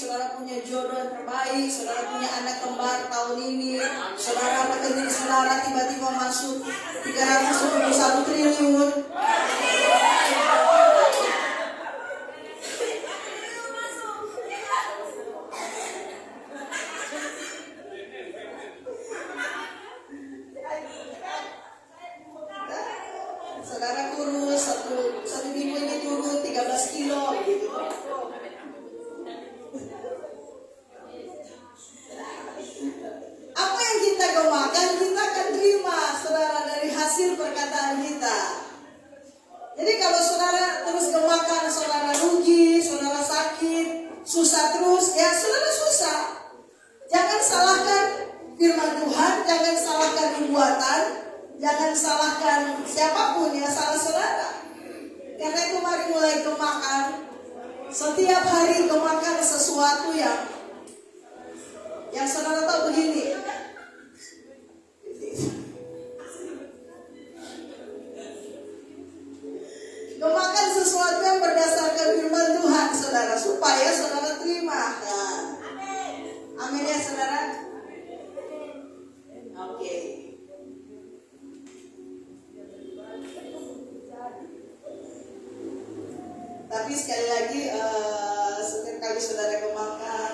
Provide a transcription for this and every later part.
saudara punya jodoh yang terbaik, saudara punya anak kembar tahun ini, saudara anak kecil saudara tiba-tiba masuk 371 triliun. Saudara kurus, satu minggu ini turun 13 kilo gitu. Apa yang kita gemakan, kita akan terima, saudara, dari hasil perkataan kita. Jadi kalau saudara terus gemakan, saudara rugi, saudara sakit, susah terus, ya saudara susah. Jangan salahkan firman Tuhan, jangan salahkan perbuatan, jangan salahkan siapapun, ya salah saudara. Karena itu mari mulai gemakan. Setiap hari gemakan sesuatu yang saudara tahu begini. Gemakan sesuatu yang berdasarkan firman Tuhan, saudara, supaya saudara terima. Nah, amin ya saudara. Oke. Tapi sekali lagi, setiap kali saudara gemakan,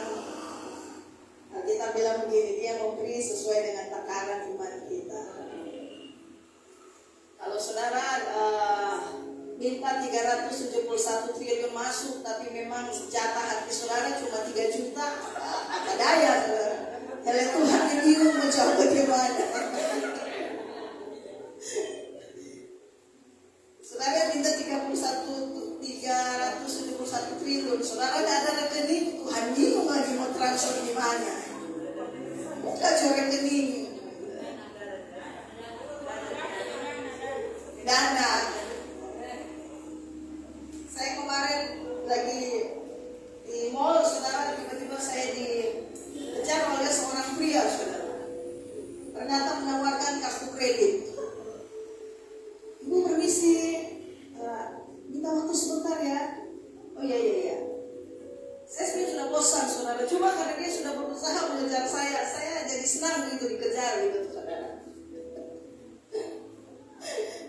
kita bilang begini, dia memberi sesuai dengan takaran iman kita. Kalau saudara minta 371 triliun masuk, tapi memang jatah hati saudara cuma 3 juta, apa daya saudara? Oleh Tuhan yang bingung menjawab bagaimana. Saudara minta 371 triliun, saudara tidak ada rekening, Tuhan bingung lagi mau transfer di mana. Buka rekening dana. Saya kemarin lagi di mall, saudara, tiba-tiba saya dikejar oleh seorang pria, saudara. Ternyata menawarkan kartu kredit. Ibu permisi, minta waktu sebentar ya. Oh iya. Saya sebenarnya sudah bosan, saudara. Cuma karena dia sudah berusaha mengejar saya jadi senang gitu dikejar gitu, saudara.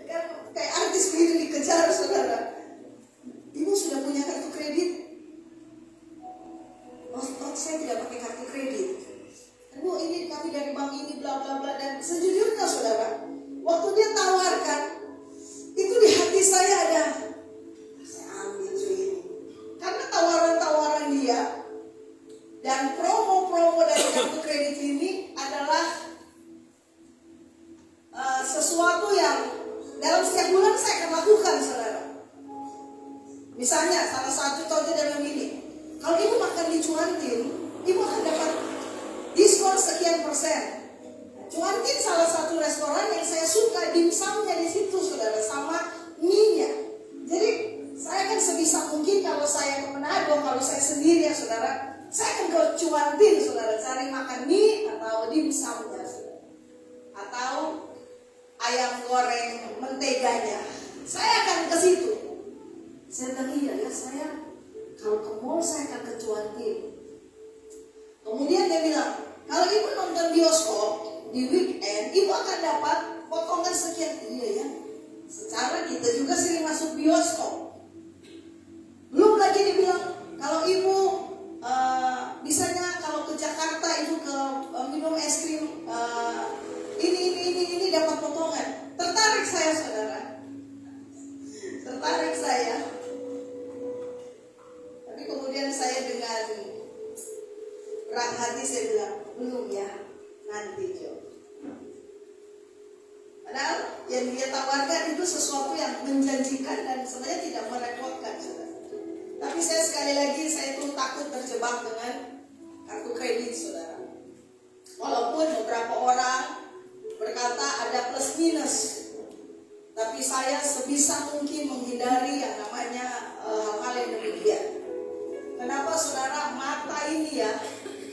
Kan kayak artis begitu dikejar, saudara. Ibu sudah punya kartu kredit? Oh, saya tidak pakai kartu kredit. Bu, ini kami dari bank ini bla bla bla. Dan sejujurnya, saudara, waktu dia tawarkan, itu di hati saya ada, saya ambil ini. Karena tawaran-tawaran dia dan promo-promo dari kartu kredit ini adalah sesuatu yang dalam setiap bulan saya akan lakukan, saudara. Misalnya salah satu contoh dalam ini, kalau ibu makan di Cuantin, ibu akan dapat diskon sekian persen. Cuantin salah satu restoran yang saya suka, dimsumnya di situ, saudara, sama mie-nya. Jadi saya kan sebisa mungkin kalau saya ke Manado, kalau saya sendiri ya saudara, saya akan ke Cuantin, saudara, cari makan mie atau dimsumnya, saudara, atau ayam goreng menteganya. Saya akan ke situ. Saya bilang iya ya, saya kalau ke mall saya akan ke Cuantin. Kemudian dia bilang, kalau ibu nonton bioskop di weekend, ibu akan dapat potongan sekian. Iya ya, secara kita juga sering masuk bioskop. Belum lagi dia bilang, kalau ibu misalnya kalau ke Jakarta ibu ke minum es krim ini dapat potongan. Tertarik saya, saudara. Tertarik saya. Tapi kemudian saya dengan berat hati saya bilang, belum ya, nanti Jo. Padahal yang dia tawarkan itu sesuatu yang menjanjikan dan sebenarnya tidak merepotkan, saudara. Tapi saya sekali lagi, saya tuh takut terjebak dengan kartu kredit, saudara. Walaupun beberapa orang berkata ada plus minus, tapi saya sebisa mungkin menghindari yang namanya hal-hal yang demikian. Kenapa, saudara? Mata ini ya,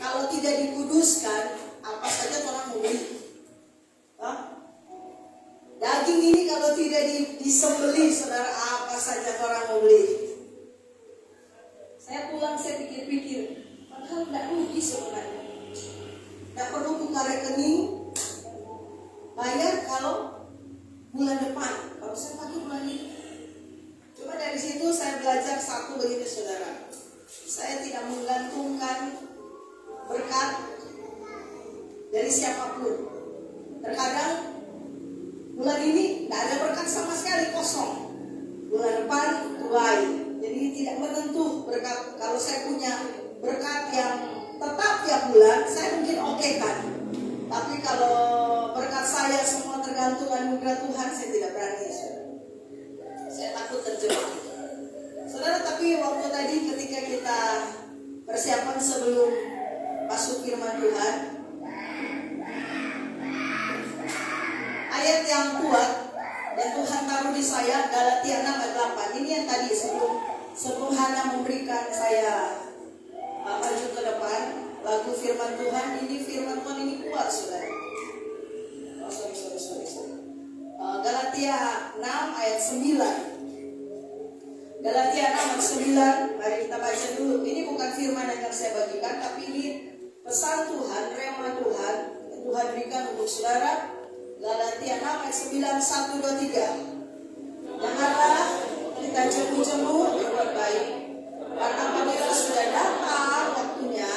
kalau tidak dikuduskan, apa saja orang mau beli. Daging ini kalau tidak disembelih, saudara, apa saja orang mau beli. Saya pulang, saya pikir-pikir, sebenarnya. Tidak perlu buka rekening, bayar kalau bulan depan. Kalau saya pakai bulan ini. Cuma dari situ saya belajar satu begini saudara. Saya tidak menggantungkan berkat dari siapapun. Terkadang bulan ini tidak ada berkat sama sekali, kosong. Bulan depan tuai. Jadi tidak menentu berkat. Kalau saya punya berkat yang tetap tiap bulan, saya mungkin oke kan. Tapi kalau berkat saya semua tergantung anugerah Tuhan, saya tidak berani. Saya takut terjebak. Saudara, tapi waktu tadi ketika kita persiapan sebelum masuk firman Tuhan, ayat yang kuat dan Tuhan taruh di saya, Galatia 6 ayat 8. Ini yang tadi sebelum Hana memberikan saya maju ke depan lagu firman Tuhan. Ini firman Tuhan ini kuat saudara. Sorry. Galatia 6 ayat 9. Galatia 6 ayat 9. Mari kita baca dulu. Ini bukan firman yang akan saya bagikan, tapi ini pesan Tuhan, rema Tuhan yang Tuhan berikan untuk saudara. Galatia 6 ayat 9, 1, 2, 3. Janganlah kita jemu-jemu berbuat baik, karena apabila sudah datang waktunya,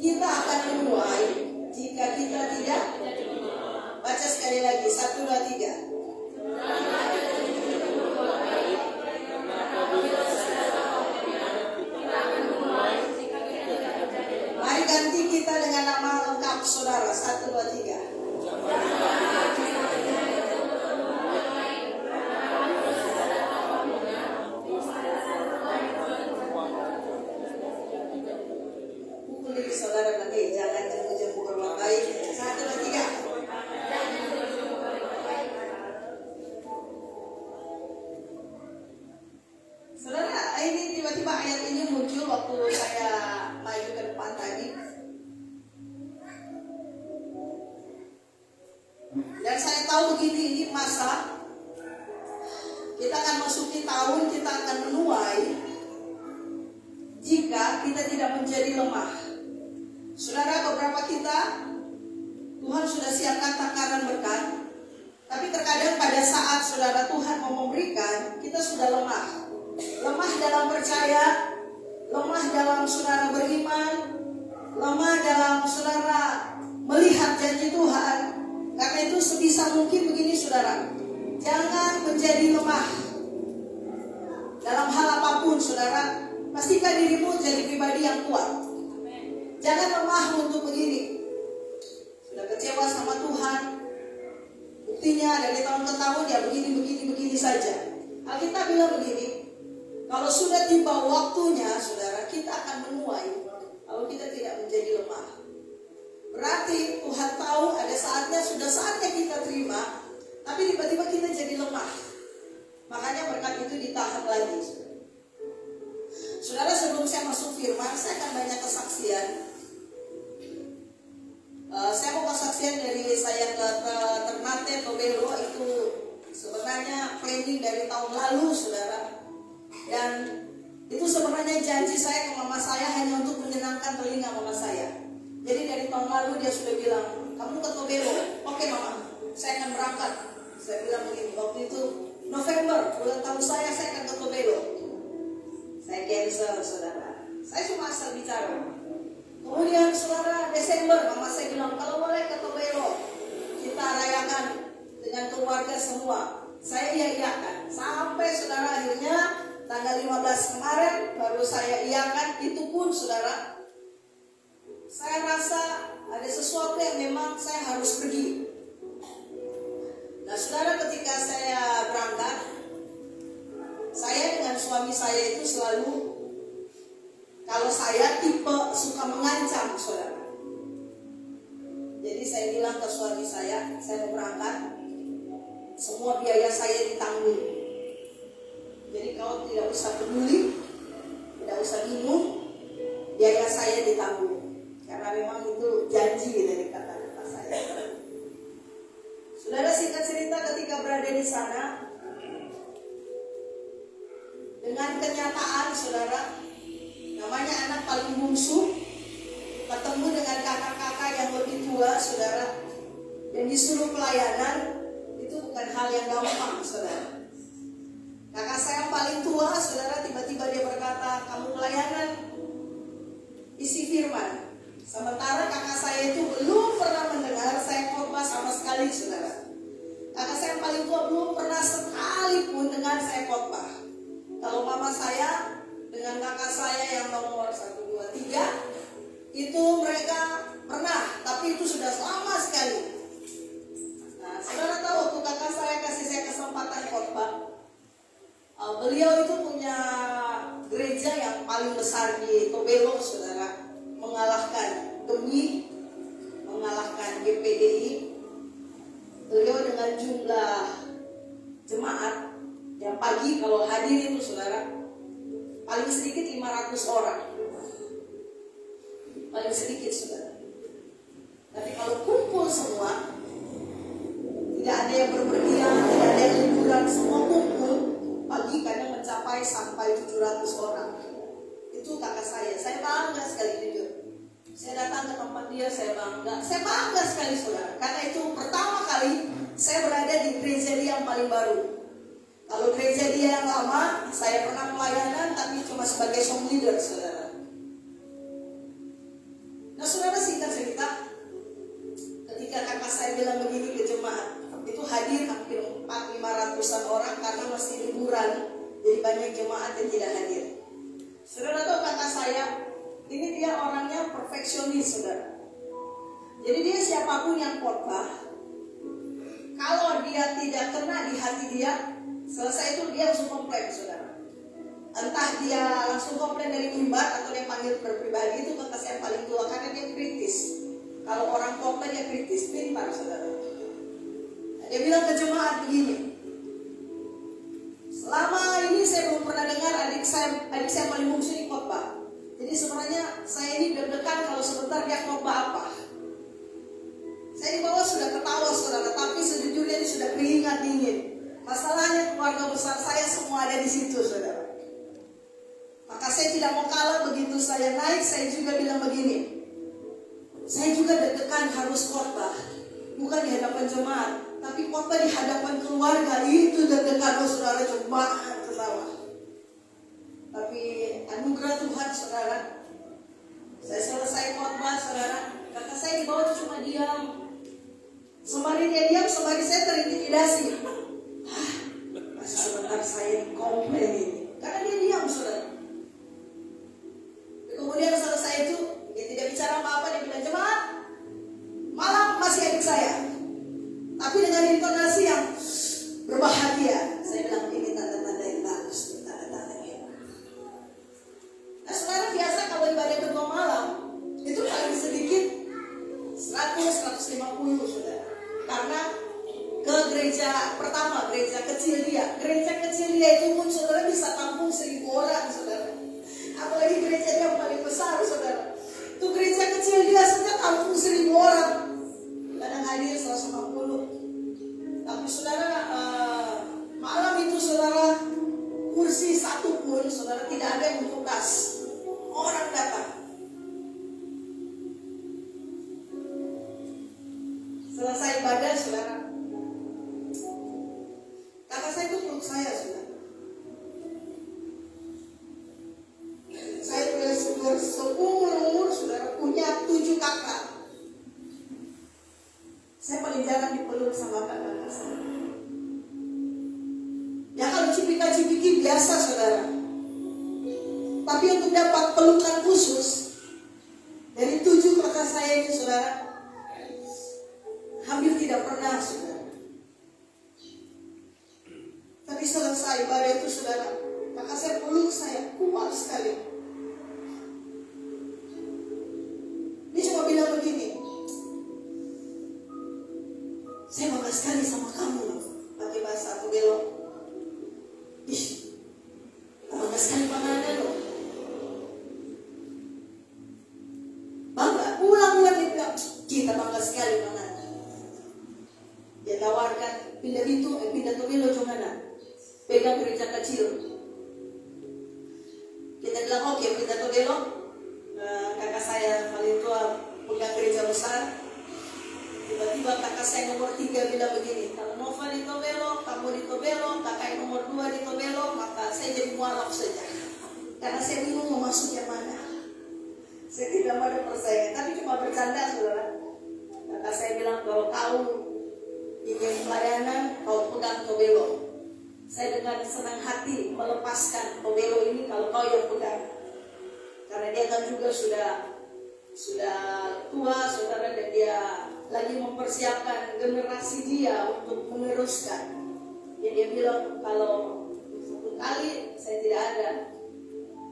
kita akan menuai jika kita tidak. Baca sekali lagi, 1, 2, 3. Mari ganti kita dengan nama lengkap saudara. 1, 2, 3. Pukul diri saudara nanti, jangan jemu-jemu berbuat baik. 1, 2, 3. Saudara, ini tiba-tiba ayat ini muncul waktu saya maju ke depan tadi. Dan saya tahu begini, ini masa kita akan masuki tahun, kita akan menuai jika kita tidak menjadi lemah. Saudara, beberapa kita Tuhan sudah siapkan takaran berkat, tapi terkadang pada saat saudara Tuhan mau memberikan, kita sudah lemah. Lemah dalam percaya, lemah dalam saudara beriman, lemah dalam saudara melihat janji Tuhan. Karena itu sebisa mungkin begini saudara, jangan menjadi lemah dalam hal apapun saudara. Pastikan dirimu jadi pribadi yang kuat. Jangan lemah untuk begini. Sudah kecewa sama Tuhan, buktinya dari tahun ke tahun ya begini saja. Alkitab bilang begini, kalau sudah tiba waktunya saudara, kita akan menuai kalau kita tidak menjadi lemah. Berarti Tuhan tahu ada sudah saatnya kita terima, tapi tiba-tiba kita jadi lemah. Makanya berkat itu ditahan lagi. Saudara, sebelum saya masuk firman, saya akan banyak kesaksian. Saya mau kesaksian dari saya ke Ternate Tobelo. Itu sebenarnya planning dari tahun lalu saudara. Dan itu sebenarnya janji saya ke mama saya hanya untuk menyenangkan telinga mama saya. Jadi dari tahun lalu dia sudah bilang, kamu ke Tobelo. Oke mama, saya akan berangkat. Saya bilang begini, waktu itu November, ulang tahun saya akan ke Tobelo. Saya cancel saudara. Saya cuma asal bicara. Kemudian saudara Desember, mama saya bilang, kalau boleh ke Tobelo, kita rayakan dengan keluarga semua. Saya iya-iyakan. Sampai saudara akhirnya tanggal 15 kemarin baru saya iyakan. Itu pun saudara, saya rasa ada sesuatu yang memang saya harus pergi. Nah saudara, ketika saya berangkat, saya dengan suami saya itu selalu, kalau saya tipe suka mengancam saudara. Jadi saya bilang ke suami saya mau berangkat, semua biaya saya ditanggung. Jadi kau tidak usah peduli, tidak usah bingung, biaya saya ditanggung. Karena memang itu janji dari kata-kata saya. Saudara, singkat cerita, ketika berada di sana, dengan kenyataan saudara, namanya anak paling bungsu, ketemu bertemu dengan kakak-kakak yang lebih tua, saudara, dan disuruh pelayanan, itu bukan hal yang gampang, saudara. Kakak saya yang paling tua, saudara, tiba-tiba dia berkata, kamu pelayanan, isi firman. Sementara kakak saya itu belum pernah mendengar saya khotbah sama sekali, saudara. Kakak saya yang paling tua belum pernah sekalipun dengar saya khotbah. Kalau mama saya dengan kakak saya yang nomor 1, 2, 3, itu mereka pernah, tapi itu sudah lama sekali. Nah, saudara tahu waktu kakak saya kasih saya kesempatan khotbah, beliau itu punya gereja yang paling besar di Tobelo, saudara, mengalahkan GPDI. Beliau dengan jumlah jemaat yang pagi kalau hadir itu, saudara, paling sedikit 500 orang. Paling sedikit, saudara. Tapi kalau kumpul semua, tidak ada yang berpergian, tidak ada yang liburan, semua kumpul pagi kadang mencapai sampai 700 orang. Itu kakak saya. Saya bangga sekali jujur. Saya datang ke tempat dia, saya bangga sekali, saudara. Karena itu pertama kali saya berada di gereja dia yang paling baru. Kalau gereja dia yang lama, saya pernah pelayanan tapi cuma sebagai song leader, saudara. Nah, saudara, singkat cerita, ketika kakak saya bilang begini ke jemaat, itu hadir hampir 400-500-an orang karena masih liburan, jadi banyak jemaat yang tidak hadir. Saudara tahu kakak saya, ini dia orangnya perfeksionis, saudara. Jadi dia siapapun yang khotbah, kalau dia tidak kena di hati dia, selesai itu dia langsung komplain, saudara. Entah dia langsung komplain dari mimbar atau dia panggil berpribadi. Itu kakak saya paling tua karena dia kritis. Kalau orang komplain dia kritis, pintar, saudara. Dia bilang ke jemaat begini, selama ini saya belum pernah dengar adik saya paling bungsu di khotbah. Jadi sebenarnya saya ini deg-degan kalau sebentar dia khotbah apa. Saya di bawah sudah ketawa, saudara, tapi sejujurnya ini sudah keringat dingin. Masalahnya keluarga besar saya semua ada di situ, saudara. Maka saya tidak mau kalah. Begitu saya naik, saya juga bilang begini, saya juga deg-degan harus khotbah, bukan di hadapan jemaat, tapi khotbah di hadapan keluarga. Itu deg-degan, saudara, jemaat ke bawah. Tapi anugerah Tuhan, saudara, saya selesai khotbah, saudara. Kakak saya di bawah cuma diam. Sembari dia diam, sembari saya terintimidasi. Masih sebentar saya komplain ini, karena dia diam, saudara. Kemudian selesai itu, dia tidak bicara apa-apa, dia bilang, jemaat, malam masih adik saya, tapi dengan intonasi yang berbahagia. Saya bilang, ini tanda-tanda yang bagus, tanda-tanda yang hebat. Nah, saudara, biasa kalau ibadah kedua malam itu paling sedikit 100-150, saudara. Karena ke gereja pertama, gereja kecil dia itu pun, saudara, bisa tampung 1000 orang, saudara. Apalagi gereja dia yang paling besar, saudara. Itu gereja kecil dia saja tampung 1000 orang. Kadang hadir 150. Tapi saudara, malam itu, saudara, kursi satu pun, saudara, tidak ada yang bertugas. Orang datang. Selesai ibadah, saudara, kakak saya itu peluk saya, saudara. Saya sudah seumur-umur, saudara, punya 7 kakak. Saya paling jarang dipeluk sama kakak saya. Ya kalau cipika-cipiki biasa, saudara. Tapi untuk dapat pelukan khusus dari 7 kakak saya ini, saudara, hampir tidak pernah, saudara. Tapi selesai ibadah itu, saudara, kakak saya peluk saya kuat sekali. Dia cuma bilang begini, saya bangga sekali sama kamu, pakai bahasa Tobelo. Ih, bangga sekali panganan loh. Bangga, ulang-ulang dia bilang, kita bangga sekali panganan. Dia tawarkan, pindah Tobelo jomana, pegang gereja kecil. Kita bilang oke, pindah Tobelo. Kakak saya paling tua tiba-tiba kakak saya nomor 3 bilang begini, kalau Nova ditobelok, kamu ditobelok, kakak yang nomor 2 ditobelok, maka saya jadi mualaf saja. Karena saya bingung mau masuk yang mana. Saya tidak ada persaingan, tapi cuma bercanda saudara. Kakak saya bilang, kalau kau ingin pelayanan, kau pegang tobelo. Saya dengan senang hati melepaskan tobelo ini kalau kau yang pegang. Karena dia kan juga sudah tua saudara, dan dia lagi mempersiapkan generasi dia untuk meneruskan. Jadi dia bilang, kalau satu kali saya tidak ada,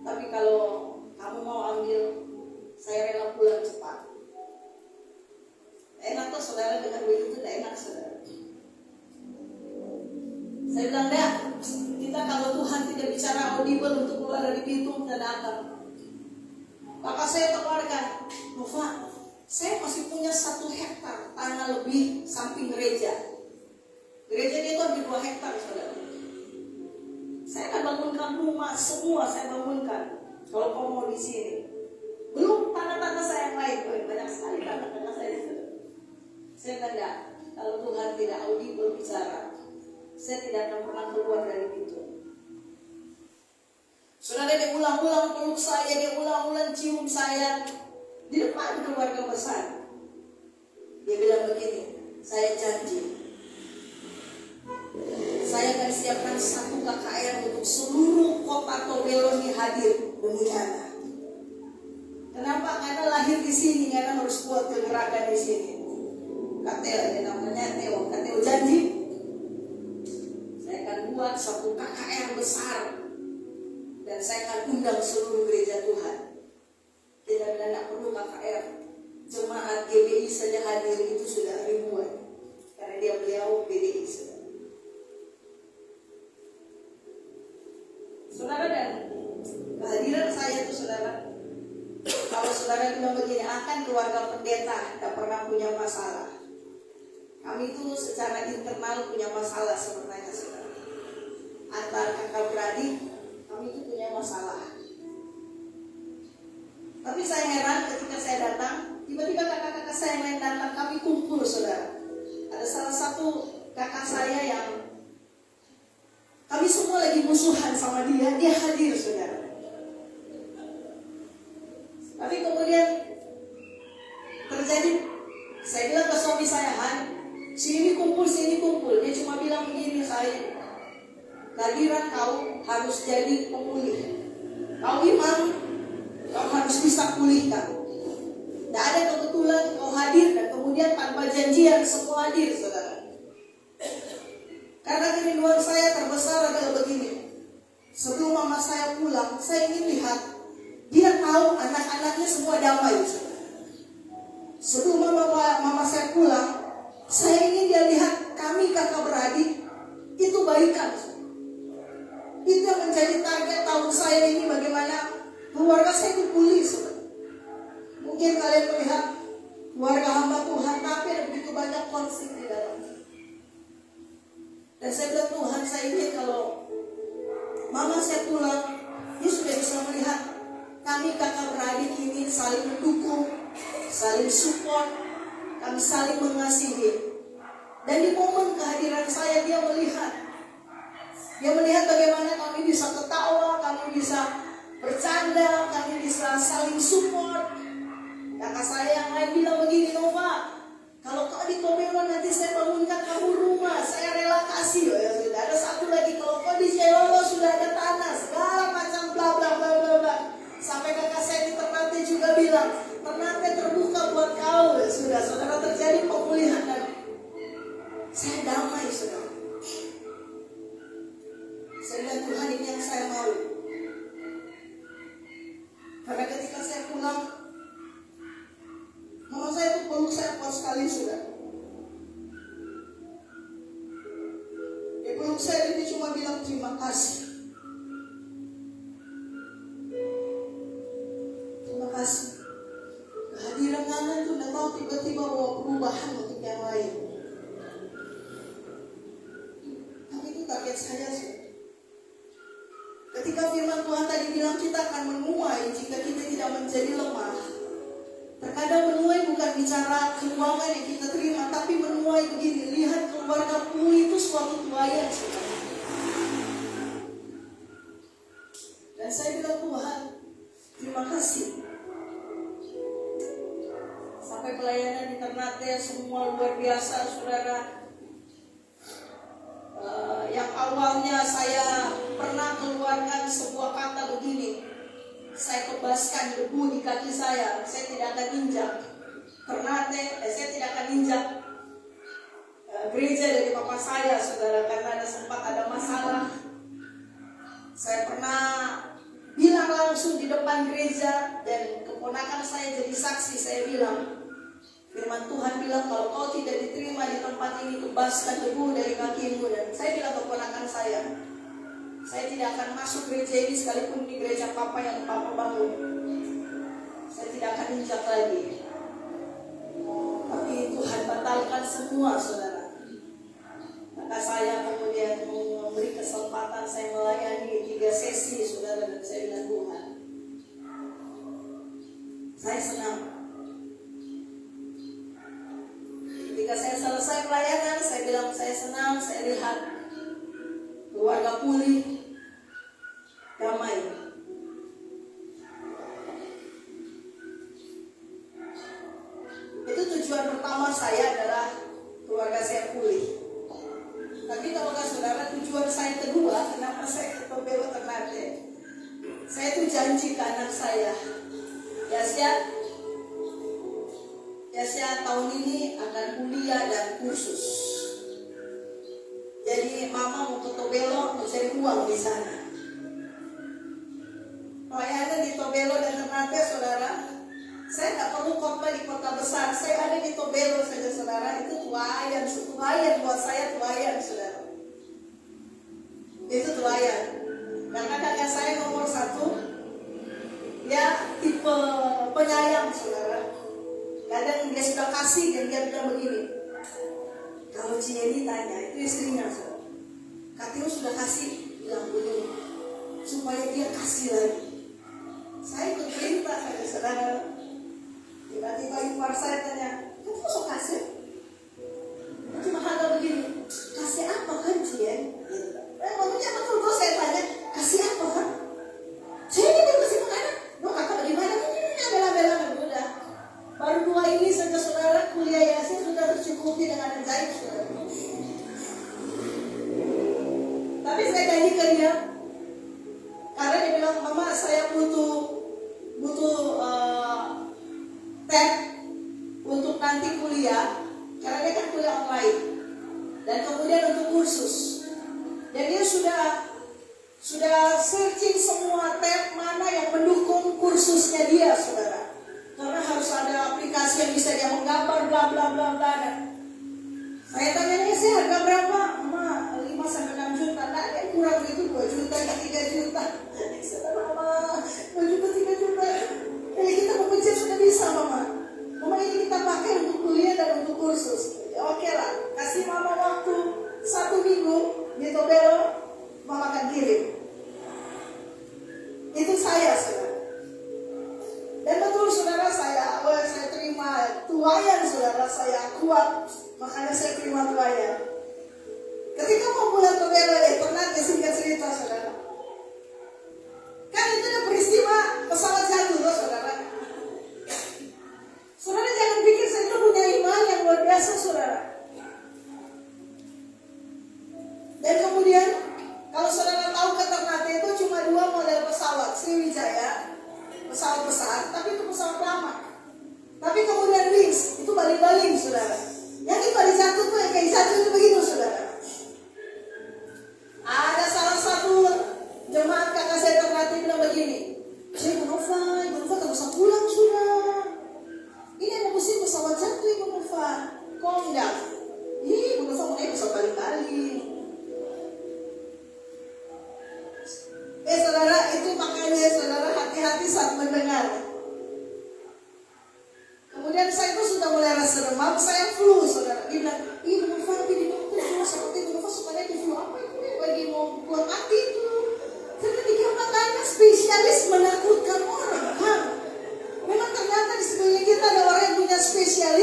tapi kalau kamu mau ambil, saya rela pulang cepat. Enak tuh saudara, dengan begitu tidak enak saudara. Saya bilang, enggak, kita kalau Tuhan tidak bicara audible untuk keluar dari pintu, kita datang. Kakak saya tawarkan, Nova, saya masih punya 1 hektar tanah lebih samping gereja. Gereja itu ada 2 hektar saudara. Saya akan bangunkan rumah semua, saya bangunkan. Kalau kau mau di sini, belum tanah-tanah saya yang lain, banyak sekali tanah-tanah saya di situ. Saya bilang, enggak, kalau Tuhan tidak audible bicara, saya tidak akan pernah keluar dari pintu. Saudara, dia ulang-ulang peluk saya, dia ulang-ulang cium saya di depan keluarga besar. Dia bilang begini, saya janji, saya akan siapkan 1 KKR untuk seluruh kota Tobelo ini hadir demi anak. Kenapa? Karena lahir di sini, karena harus kuat kegerakan di sini. Katel, ada namanya Teo. Katel janji, saya akan buat 1 KKR besar dan saya akan undang seluruh gereja Tuhan. Kita bilang tidak perlu KKR, jemaat GBI saja hadir itu sudah ribuan, karena beliau PDI saudara. Saudara, dan kehadiran saya itu saudara, kalau saudara bilang begini, akan keluarga pendeta tidak pernah punya masalah. Kami itu secara internal punya masalah sebenarnya saudara. Antar kakak beradik, kami itu punya masalah. Tapi saya heran ketika saya datang, tiba-tiba kakak-kakak saya yang lain datang, kami kumpul saudara. Ada salah satu kakak saya yang kami semua lagi musuhan sama dia hadir saudara. Tapi kemudian terjadi, saya bilang ke suami saya, Han, sini kumpul. Dia cuma bilang begini, saya, kehadiran kau harus jadi pemulih. Kau iman, kau harus bisa pulihkan. Tidak ada kebetulan kau hadir dan kemudian tanpa janjian semua hadir saudara. Karena kerinduan saya terbesar adalah begini, sebelum mama saya pulang, saya ingin lihat dia tahu anak-anaknya semua damai saudara. Sebelum mama saya pulang, saya ingin dia lihat kami kakak beradik itu baikan. Itu yang menjadi target tahun saya ini, bagaimana keluarga saya itu pulih saudara. Mungkin kalian melihat keluarga hamba Tuhan, tapi ada begitu banyak konflik di dalamnya. Dan saya bilang, Tuhan, saya ingin kalau mama saya pulang, dia sudah bisa melihat kami kakak beradik ini saling mendukung, saling support, kami saling mengasihi. Dan di momen kehadiran saya, dia melihat bagaimana kami bisa ketawa, kami bisa bercanda, kami bisa saling support. Kakak saya yang lain bilang begini, Nova, kalau kau di Tobelo nanti saya bangunkan kamu rumah, saya rela kasih. Ya sudah, ada satu lagi, kalau kau di Celolo sudah ada tanah, segala macam bla bla bla bla bla. Sampai kakak saya di Ternate juga bilang, Ternate terbuka buat kau. Ya sudah, saudara, terjadi pemulihan dan saya damai saudara. Saya bilang, Tuhan, ini yang saya mau. Karena ketika saya pulang, mama saya itu peluk saya kuat sekali sudah. Dia peluk saya dan dia cuma bilang terima kasih. Terima kasih. Kehadiran Nana itu tidak tahu tiba-tiba bawa perubahan untuk yang lain. Tapi itu target saya sih. Ketika firman Tuhan tadi bilang kita akan menuai jika kita tidak menjadi lemah. Terkadang menuai bukan bicara keuangan yang kita terima, tapi menuai begini. Lihat keluarga pulih itu suatu tuayan. Dan saya bilang, Tuhan, terima kasih. Sampai pelayanan di Ternate semua luar biasa, saudara. Yang awalnya saya pernah keluarkan sebuah kata begini, saya kebaskan debu di kaki saya tidak akan injak Ternate, saya tidak akan injak gereja dari papa saya, saudara, karena sempat ada masalah. Saya pernah bilang langsung di depan gereja, dan keponakan saya jadi saksi. Saya bilang, firman Tuhan bilang, kalau kau tidak diterima di tempat ini, kebaskan debu dari kakimu. Dan saya bilang ke keponakan saya tidak akan masuk gereja ini sekalipun di gereja papa yang papa bangun. Saya tidak akan injak lagi. Tapi Tuhan batalkan semua, saudara. Maka saya kemudian memberi kesempatan saya melayani 3 sesi, saudara. Dan saya bilang, Tuhan, saya senang. Ketika saya selesai pelayanan, saya bilang saya senang, saya lihat keluarga pulih, damai. Itu tujuan pertama saya adalah keluarga saya pulih. Tapi tahukah saudara, tujuan saya kedua, kenapa saya ke Tobelo Ternate? Saya tuh janji ke anak saya, Yasya tahun ini akan kuliah dan kursus. Jadi mama mau ke Tobelo, mau cari uang di sana. Pelayanan di Tobelo dan Ternate, saudara, saya nggak perlu khotbah di kota besar. Saya ada di Tobelo saja, saudara. Itu tuayan buat saya, tuayan, saudara. Itu tuayan. Karena kakak saya nomor 1, dia tipe penyayang, saudara. Kadang dia sudah kasih dan dia bilang begini, kalau Cieni tanya, itu istrinya, saudara, Katio sudah kasih, bilang begini, supaya dia kasih lagi. Saya ikut perintah saja, saudara. Tiba-tiba ipar saya tanya, kamu kok kasih? Cuma kata begini, kasih apa kan Cien? Maksudnya betul tuh saya tanya, kasih apa kan? Saya ini dia kasih makanan. Loh kakak bagaimana? Ini bela-bela udah. Baru 2 ini saja, saudara, kuliah Yasin sudah tercukupi dengan ajaib, saudara. Tapi saya janji ke dia, karena dia bilang, Mama saya butuh tab untuk nanti kuliah, karena dia kan kuliah online, dan kemudian untuk kursus. Dan dia sudah searching semua tab mana yang mendukung kursusnya dia, saudara. Karena harus ada aplikasi yang bisa dia menggambar, bla bla bla bla. Saya tanya sih harga berapa? Ma, 5-6 juta. Nah, dia kurang itu 2 juta, 3 juta. Saudara, Mama, 2 juta, 3 juta. Kita mau pencet sudah bisa, Mama. Mama ini kita pakai untuk kuliah dan untuk kursus. Ya, oke lah, kasih Mama waktu 1 minggu di Tobelo, Mama akan kirim. Itu saya, saudara. Dan betul, saudara, saya terima tuayan, saudara, saya kuat, makanya saya terima tuayan. Ketika mau pulang Tobelo, Ternate, singkat cerita, saudara. Kan itu ada peristiwa pesawat jatuh, saudara. Saudara jangan pikir saya itu punya iman yang luar biasa, saudara. Dan kemudian, kalau saudara tahu ke Ternate itu cuma 2 model pesawat, Sriwijaya, pesawat besar, tapi itu pesawat lama. Tapi kemudian wings, itu baling-baling, saudara. Yang itu ada jatuh tuh, yang kayak jatuh itu begitu, saudara. Ada salah satu jemaat kakak saya Ternate bilang begini, Ibu Nova tak usah pulang sudah. Ini yang mesti pesawat jatuh, Ibu Nova. Kok enggak? Ibu Nova mau naik pesawat baling-baling. Saudara, itu makanya saudara hati-hati saat mendengar. Kemudian saya itu sudah mulai rasa demam, saya flu, saudara. Dia bilang, Ibu Nova, di dokter, seperti Ibu Nova supaya di flu apa itu? Lagi mau buat mati itu. Karena dikatakan spesialis menakutkan orang, kan? Memang ternyata di sekeliling kita ada orang yang punya spesialis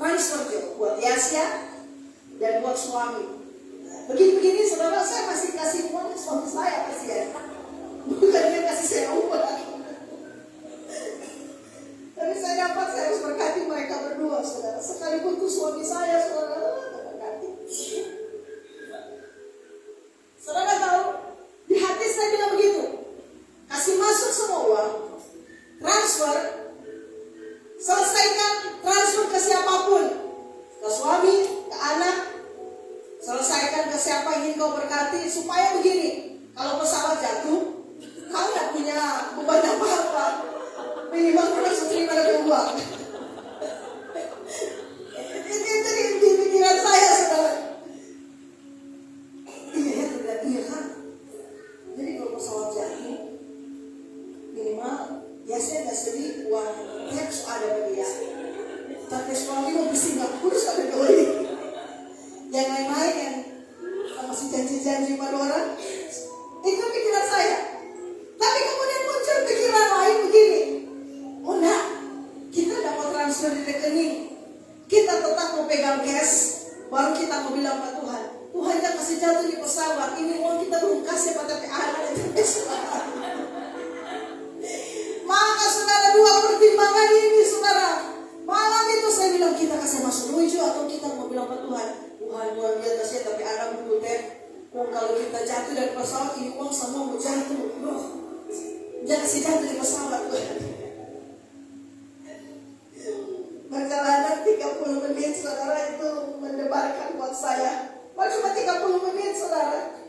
transfer job buat Yasya dan buat suami. Nah, begini-begini saudara, saya masih kasih uang suami saya pasti ya. Bukan dia kasih saya uang. Tapi saya dapat, saya harus berkati mereka berdua, saudara. Sekalipun itu suami saya, saudara, berkati. Saudara tahu, di hati saya bilang begitu. Kasih masuk semua uang, transfer, selesaikan transfer ke siapapun, ke suami, ke anak, selesaikan ke siapa yang ingin kau berkati, supaya begini, kalau pesawat jatuh, kau tidak punya beban apa-apa, minimal kau langsung terima dari uang. Itu di pikiran saya, saudara. Iya, tidak iya kan? Jadi kalau pesawat jatuh, minimal ya saya nggak sedih uang tax ada bagi dia. Tapi suami mau ke Singapura sampai doi. Yang lain-lain yang masih janji-janji pada orang, itu pikiran saya. Tapi kemudian muncul pikiran lain begini. Oh enggak, kita dapat transfer di rekening, kita tetap mau pegang cash, baru kita mau bilang ke Tuhan, Tuhan yang kasih jatuh di pesawat, ini uang kita belum kasih pada anak itu. Maka saudara, dua pertimbangan ini saudara. Malam itu saya bilang kita kasih masuk lucu atau kita mau bilang ke Tuhan, Tuhan luar biasa tapi anak betul deh. Kalau kita jatuh dari pesawat ini uang semua mau jatuh. Jangan kasih jatuh di pesawat. Perjalanan 30 menit saudara itu mendebarkan buat saya. Cuma 30 menit saudara.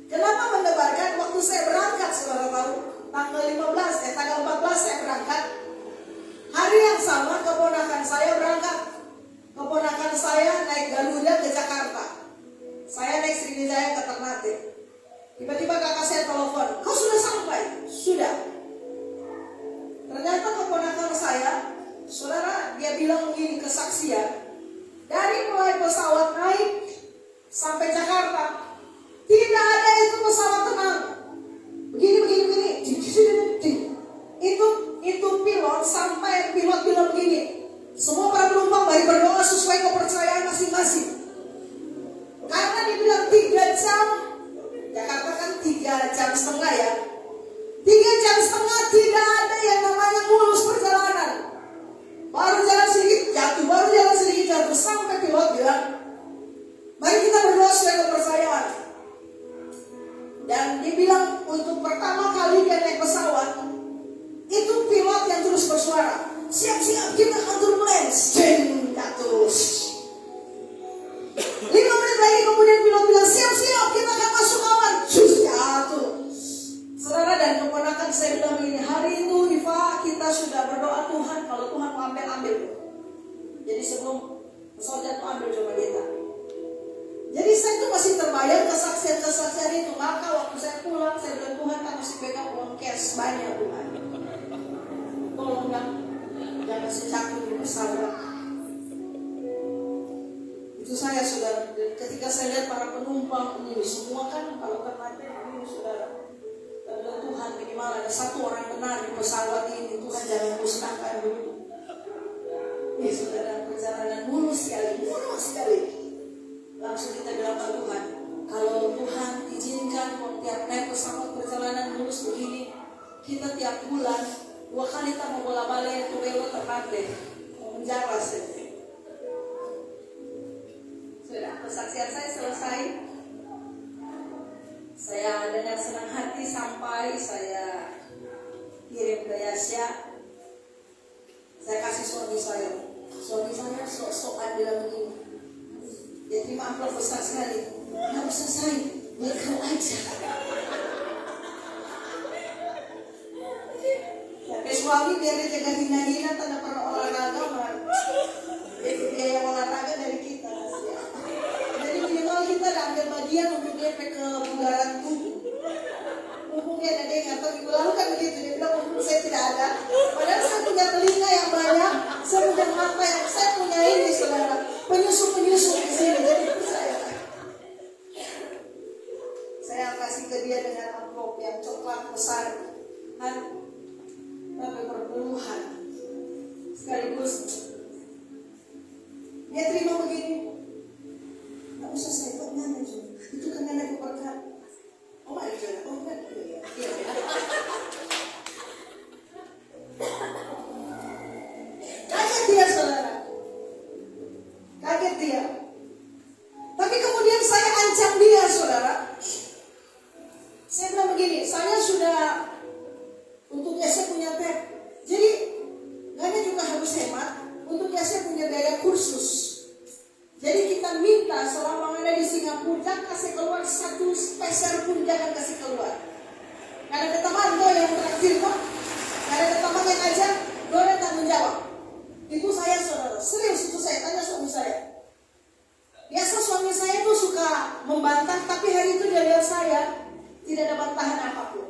Kenapa mendebarkan? Waktu saya berangkat saudara tahu, tanggal 14 saya berangkat. Hari yang sama keponakan saya berangkat. Keponakan saya naik Garuda ke Jakarta. Saya naik Sriwijaya ke Ternate. Tiba-tiba kakak saya telepon, kau sudah sampai? Sudah. Ternyata keponakan saya, saudara, dia bilang begini kesaksian. Dari mulai pesawat naik sampai Jakarta, tidak ada itu pesawat tenang. Begini. Itu pilot sampai pilot bilang begini, semua para penumpang baik berdoa sesuai kepercayaan masing-masing. Karena dibilang 3 jam, Jakarta kan 3 jam setengah ya. 3 jam setengah tidak ada yang namanya mulus perjalanan. Baru jalan sedikit jatuh, sampai pilot bilang, mari kita berdoa sesuai kepercayaan. Dan dibilang untuk pertama kali dia naik pesawat, itu pilot yang terus bersuara, siap-siap kita akan turbulence, jatuh. 5 menit lagi kemudian pilot bilang, siap-siap kita akan masuk awan, jatuh. Saudara dan keponakan saya bilang begini, hari itu Iva kita sudah berdoa Tuhan, kalau Tuhan mau ambil. Jadi sebelum pesawat jatuh ambil coba kita. Jadi saya itu masih terbayang kesaksian itu. Maka waktu saya pulang, saya bilang Tuhan kan masih pegang uang cash banyak Tuhan. Tolong jangan kasih jatuh di pesawat. Itu saya saudara. Ketika saya lihat para penumpang ini semua kan kalau Ternate ini saudara. Dan Tuhan minimal ada satu orang benar di pesawat ini. Tuhan jangan musnahkan dulu. Ya saudara, perjalanan mulus sekali. Langsung kita bilang ke Tuhan, kalau Tuhan izinkan tiap naik pesawat perjalanan mulus begini, kita tiap bulan 2 kali kita mau bola-balik ke Belo Ternate, mau menjara saja. Sudah, kesaksian saya selesai. Saya dengan senang hati sampai, saya kirim ke Yasya. Saya kasih suami saya sok-sokan bilang begini, dia terima amplop besar sekali, nggak usah saya, biar kau aja. Tapi suami biar dia jaga hina-hina, tanda pernah olahraga, dia yang olahraga dari kita. Jadi minimal kita ambil bagian untuk dia ke bugaran tubuh. Mumpung dia ada yang atau minggu lalu kan begitu, dia bilang mumpung saya tidak ada. Padahal saya punya telinga yang banyak, saya punya mata yang saya punya ini saudara, penyusup di sini. Jadi saya kasih ke dia dengan amplop yang coklat besar, kan, tapi berpeluhan sekaligus Dia terima begini. Nggak usah saya buat mana Jun. Itu kan nenek berkat. Oh my God, oh kan. Iya. Kaget dia saudara. Kaget dia. Tapi kemudian saya ancam dia saudara. Saya bilang begini, saya sudah untuk saya punya tab. Jadi Gana juga harus hemat. Untuk saya punya biaya kursus. Jadi kita minta selama Anda di Singapura jangan kasih keluar satu peser pun, jangan kasih keluar. Gak ada teman gue yang terakhir kok. Gak ada teman yang ajar, gue ada tanggung jawab. Itu saya saudara, serius itu saya tanya suami saya. Biasa suami saya tuh suka membantah, tapi hari itu dia lihat saya tidak ada bantahan apapun.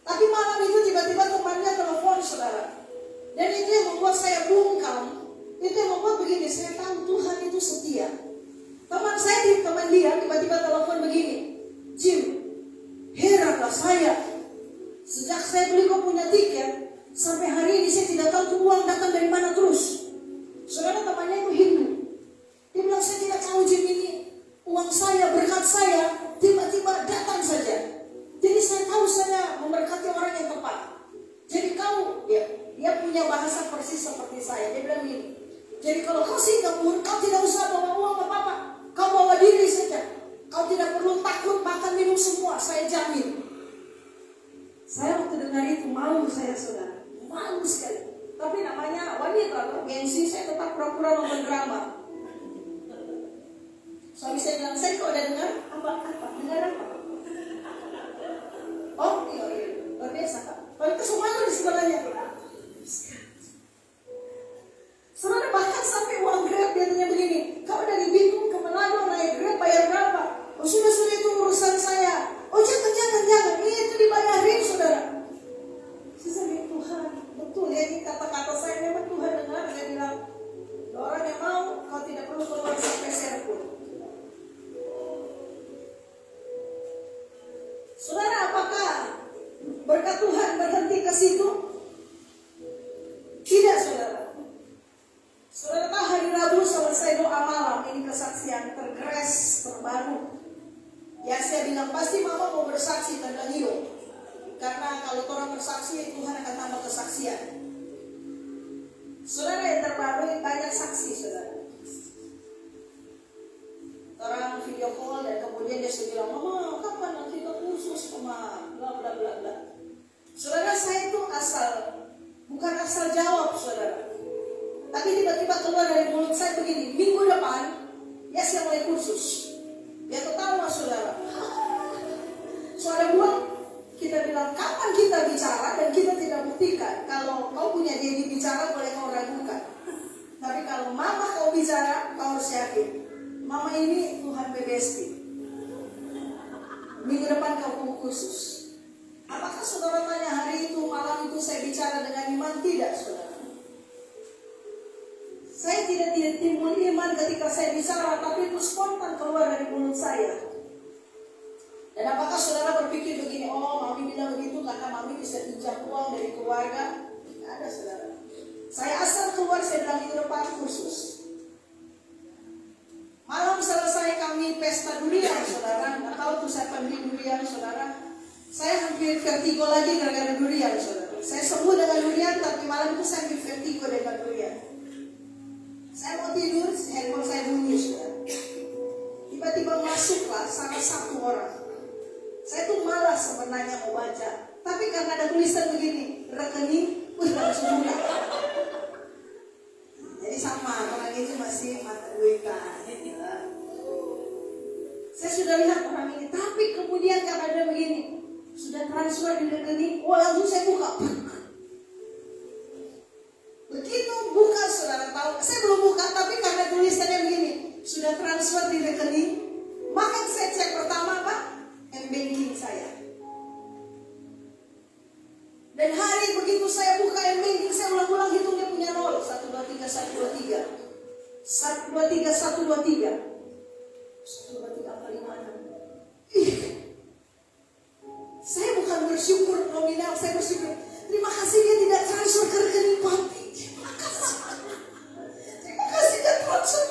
Tapi malam itu tiba-tiba temannya telepon saudara. Dan itu yang membuat saya bungkam. Itu yang membuat begini, saya tahu Tuhan itu setia. Teman dia tiba-tiba telepon begini, Jim, heranlah saya. Sejak saya beli kau punya tiket, sampai hari ini saya tidak tahu tuh uang datang dari mana terus. Saudara temannya itu Hindu. Dia bilang saya tidak tahu Jim ini uang saya, berkat saya tiba-tiba datang saja. Jadi saya tahu saya memberkati orang yang tepat. Jadi kau, dia punya bahasa persis seperti saya. Dia bilang begini, jadi kalau kau Singapura, kau tidak usah bawa uang apa-apa. Kau bawa diri saja. Kau tidak perlu takut makan minum semua, saya jamin. Saya waktu dengar itu malu saya saudara, malu sekali. Tapi namanya wanita, gengsi, saya tetap pura-pura nonton drama. Suami saya bilang, saya kok udah dengar apa? Dengar apa? Oh iya, luar biasa kak. Kalau itu semuanya di sebelahnya. Saudara bahkan sampai uang Grab dia tanya begini, kau dari Bingung ke Manado naik Grab bayar berapa? Oh sudah itu urusan saya. Oh jangan, itu dibayarin saudara. Saya bilang Tuhan, betul ya ini kata-kata saya memang Tuhan dengar. Saya bilang, orang yang mau kau tidak perlu keluar sampai share pun. Saudara, apakah berkat Tuhan berhenti ke situ? Tidak saudara. Saudara tahu hari Rabu selesai doa malam, ini kesaksian tergeres terbaru. Ya saya bilang pasti mama mau bersaksi tentang hidup. Karena kalau orang bersaksi Tuhan akan tambah kesaksian. Saudara yang terbaru banyak saksi saudara. Orang video call dan kemudian dia sudah bilang, mama kapan nanti ke kursus mama bla bla bla bla. Saudara saya itu bukan asal jawab saudara. Tapi tiba-tiba keluar dari mulut saya begini, minggu depan, ya saya mulai kursus. Dia ketawa saudara. Saudara buat, kita bilang kapan kita bicara dan kita tidak buktikan. Kalau kau punya diri bicara boleh kau ragukan. Tapi kalau mama kau bicara, kau harus yakin. Mama ini Tuhan PBST. Minggu depan kau kursus. Apakah saudara tanya hari itu, malam itu saya bicara dengan iman? Tidak saudara. Saya tidak timbul iman ketika saya bicara, tapi itu spontan keluar dari mulut saya. Dan apakah saudara berpikir begini, oh mami bilang begitu karena mami bisa pinjam uang dari keluarga? Tidak ada saudara. Saya asal keluar, saya bilang minggu depan kursus. Malam selesai kami pesta durian saudara. Nggak tahu tuh saya beli durian saudara. Saya hampir vertigo lagi gara-gara durian saudara. Saya sembuh dengan durian, tapi malam itu saya hampir vertigo dengan durian. Saya mau tidur, handphone saya bunyi saudara. Tiba-tiba masuklah salah satu orang. Saya tuh malas sebenarnya mau baca, tapi karena ada tulisan begini, rekening, langsung buka. Jadi sama, orang itu masih mata duitan. Saya sudah lihat orang ini, tapi kemudian karena ada begini, sudah transfer di rekening, langsung saya buka. Begitu buka saudara tahu, saya belum buka, tapi karena tulisannya begini, sudah transfer di rekening, maka saya cek pertama apa? M-banking saya. Dan hari begitu saya buka M-banking, saya ulang-ulang hitung dia punya 0, 1, 2, 3, 1, 2, 3 1, 2, 3, 1, 2, 3 1, 2, 3, apa 5, 6. Saya bukan bersyukur nominal, saya bersyukur terima kasih dia tidak transfer ke rekening papi. Terima kasih dia transfer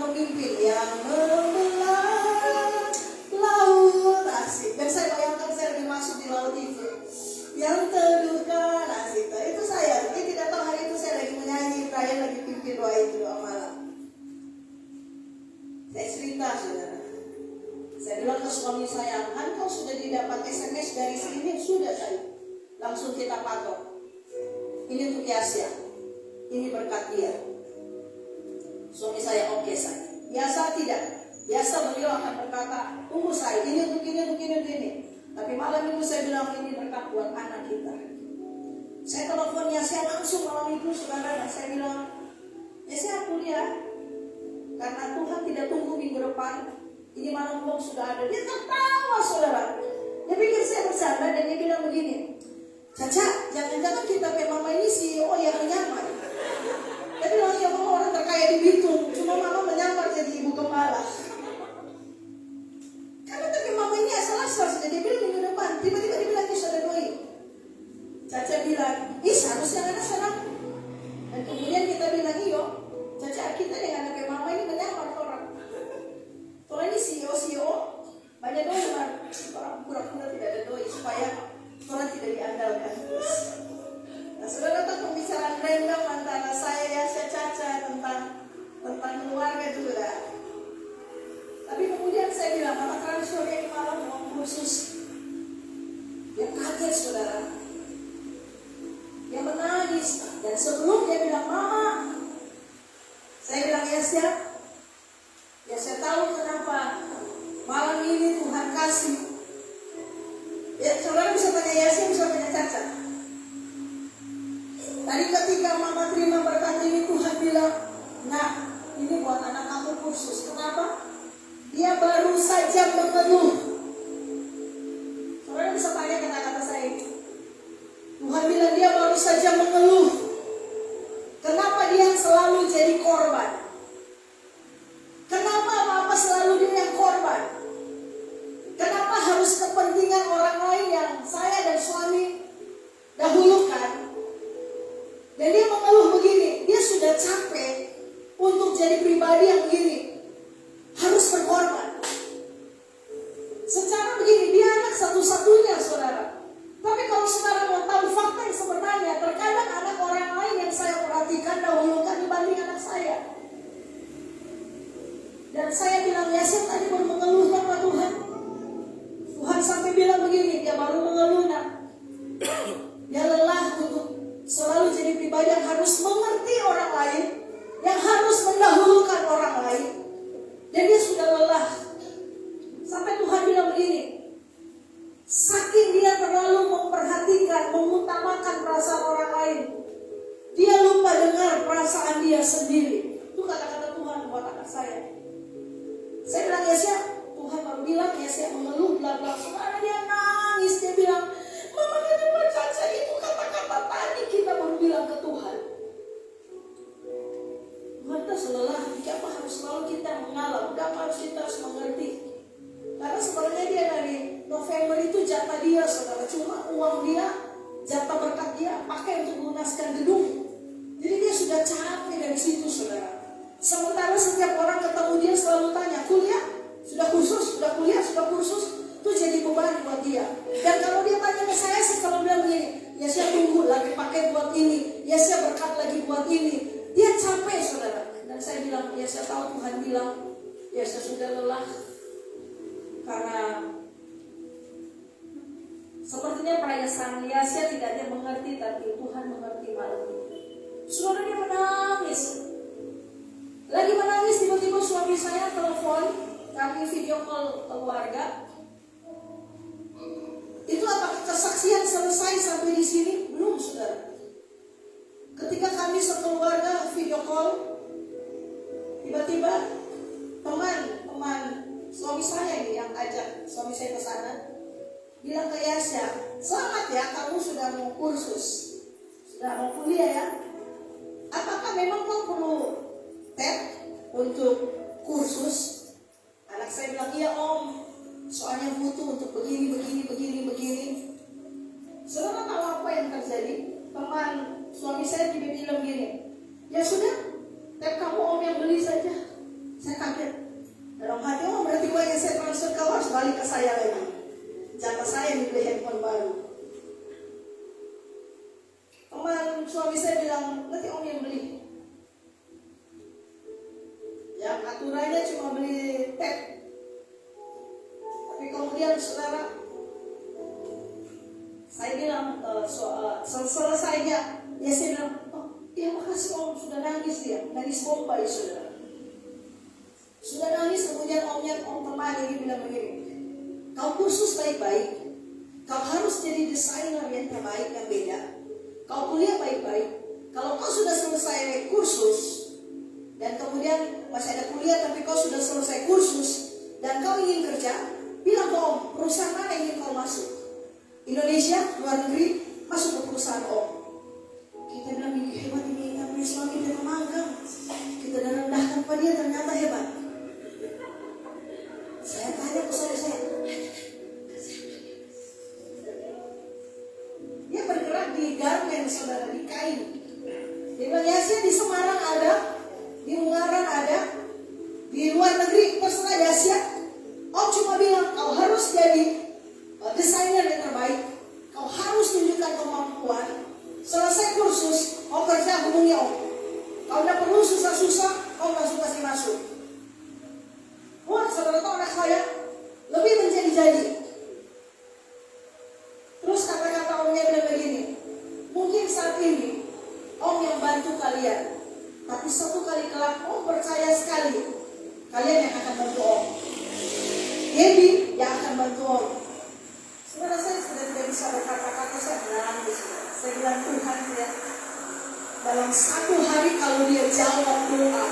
pemimpin yang membelah laut, asik. Dan saya bayangkan saya lagi masuk di laut itu, yang teduhkan, asik. Itu saya, mungkin tidak tahu hari itu saya lagi menyanyi, Brian lagi pimpin doa itu, doa malam. Saya cerita, saudara. Saya bilang ke suami saya, kan kau sudah didapat SMS dari sini, sudah saya. Langsung kita patok. Ini untuk Yasya, ini berkat dia. Suami saya, oke saya. Biasa tidak, biasa beliau akan berkata, tunggu saya, ini untuk ini, untuk ini, untuk ini. Tapi malam itu saya bilang, ini berkat buat anak kita. Saya telepon Yasya langsung malam itu, saudara. Saya bilang, Yasya kuliah, karena Tuhan tidak tunggu minggu depan. Ini malam belum sudah ada. Dia tertawa, saudara. Dia pikir saya bercanda dan dia bilang begini, Caca, jangan-jangan kita mama ini CEO yang menyamar. Dia bilang, ya mama orang terkaya di Bitung, cuma mama menyamar jadi ibu gembala. Karena tapi mama ini asal-asal saja. Dia bilang minggu depan, tiba-tiba dia bilang, sudah doi. Caca bilang, seharusnya anak senang. Dan kemudian kita bilang, iyo, Caca kita dengan anak mama ini menyamar orang. Kalau ini CEO, banyak doi, orang pura-pura tidak ada doi supaya orang tidak diandalkan. Nah, saudara tahu pembicaraan random antara saya Yasya Caca tentang keluarga itu sudah. Tapi kemudian saya bilang, Mama transfer ini malam mau khusus. Dia kaget, saudara. Dia menangis. Dan sebelum dia bilang, Mama, saya bilang, Yasya tahu kenapa malam ini Tuhan kasih. Ya, saudara bisa tanya Yasya, bisa tanya Caca. Tadi ketika mama terima berkat ini, Tuhan bilang, nah, ini buat anak kamu khusus. Kenapa? Dia baru saja mengeluh. Saudara bisa tanya kata-kata saya ini. Tuhan bilang dia baru saja mengeluh. Kenapa dia selalu jadi korban? Kenapa apa-apa selalu dia yang korban? Kenapa harus kepentingan orang lain yang saya dan suami dahulukan? Dan dia mengeluh begini, dia sudah capek untuk jadi pribadi yang begini, harus berkorban. Secara begini, dia anak satu-satunya, saudara. Tapi kalau saudara mau tahu fakta yang sebenarnya, terkadang anak orang lain yang saya perhatikan dahulukan dibanding anak saya. Dan saya bilang, Yasya tadi baru mengeluh sama Tuhan. Tuhan sampai bilang begini, dia baru mengeluh, nak. Dia lelah untuk selalu jadi pribadi yang harus mengerti orang lain, yang harus mendahulukan orang lain. Dan dia sudah lelah. Sampai Tuhan bilang begini, saking dia terlalu memperhatikan, mengutamakan perasaan orang lain, dia lupa dengar perasaan dia sendiri. Itu kata-kata Tuhan buat anak saya. Saya bilang, Yasya, Tuhan baru bilang Yasya mengeluh, bla-bla. Saudara dia nangis, dia bilang, Mama kenapa Caca itu kata-kata tadi kita baru bilang ke Tuhan. Tuhan tak selelah, kenapa harus selalu kita mengalah, kenapa harus kita harus mengerti. Karena sebenarnya dia dari November itu jatah dia, saudara. Cuma uang dia, jatah berkat dia, pakai untuk melunaskan gedung. Jadi dia sudah capek dari situ, saudara. Sementara setiap orang ketemu dia selalu tanya, kuliah? Sudah kursus? Sudah kuliah? Sudah kursus? Itu jadi beban buat dia. Dan kalau dia tanya ke saya selalu bilang begini, Yasya tunggu lagi pakai buat ini, Yasya berkat lagi buat ini. Dia capek, saudara. Dan saya bilang, Yasya tahu Tuhan bilang, Yasya sudah lelah. Karena sepertinya perasaan Yasya tidak dia mengerti, tapi Tuhan mengerti malam ini. Saudara dia menangis. Lagi menangis, tiba-tiba suami saya telepon, kami video call keluarga. Itu apakah kesaksian selesai sampai di sini? Belum, saudara. Ketika kami sekeluarga video call, tiba-tiba teman suami saya ini yang ajak suami saya ke sana, bilang ke Yasya, selamat ya, kamu sudah mau kursus, sudah mau kuliah ya. Apakah memang kamu perlu tab untuk kursus? Anak saya bilang, iya om, soalnya butuh untuk begini. Saudara tahu apa yang terjadi? Teman suami saya tiba-tiba bilang gini, ya sudah, tab kamu om yang beli saja. Saya Dalam hati, oh berarti uang yang saya transfer kau harus balik ke saya lagi. Jatah saya dibeli handphone baru. Teman suami saya bilang, nanti om yang beli. Yang aturannya cuma beli tab. Tapi kemudian saudara, saya bilang selesainya, ya saya bilang, oh ya makasih om, sudah nangis dia, nangis bombay saudara. Sudah nangis, kemudian om temani, dia bilang begini, kau kursus baik-baik, kau harus jadi desainer yang terbaik, yang beda. Kau kuliah baik-baik, kalau kau sudah selesai kursus, dan kemudian masih ada kuliah tapi kau sudah selesai kursus, dan kau ingin kerja, bilang ke om, perusahaan mana yang ingin kau masuk? Indonesia, luar negeri, masuk ke perusahaan om. Kita bilang, ini hebat ini, tapi suami kita magang. Kita dah rendahkan pada dia, ternyata hebat. Saya tanya ke suami saya, dia bergerak di garmen saudara, di kain. Dia bilang, ya saya di Semarang ada, di Ungaran ada, di luar negeri terserah ya Asia. Om cuma bilang kau harus jadi desainer yang terbaik, kau harus tunjukkan kemampuan. Selesai kursus, om kerja hubungi om. Kau tidak perlu susah-susah, om langsung kasih masuk. Wah, saudara tahu anak saya lebih menjadi-jadi. Terus kata-kata omnya bilang begini, mungkin saat ini om yang bantu kalian, tapi suatu kali kelak om percaya sekali kalian yang akan bantu om. Debbie yang akan bantu om. Sebenarnya saya sudah tidak bisa berkata-kata, saya menangis. Saya bilang Tuhan ya, dalam satu hari kalau dia jawab doa,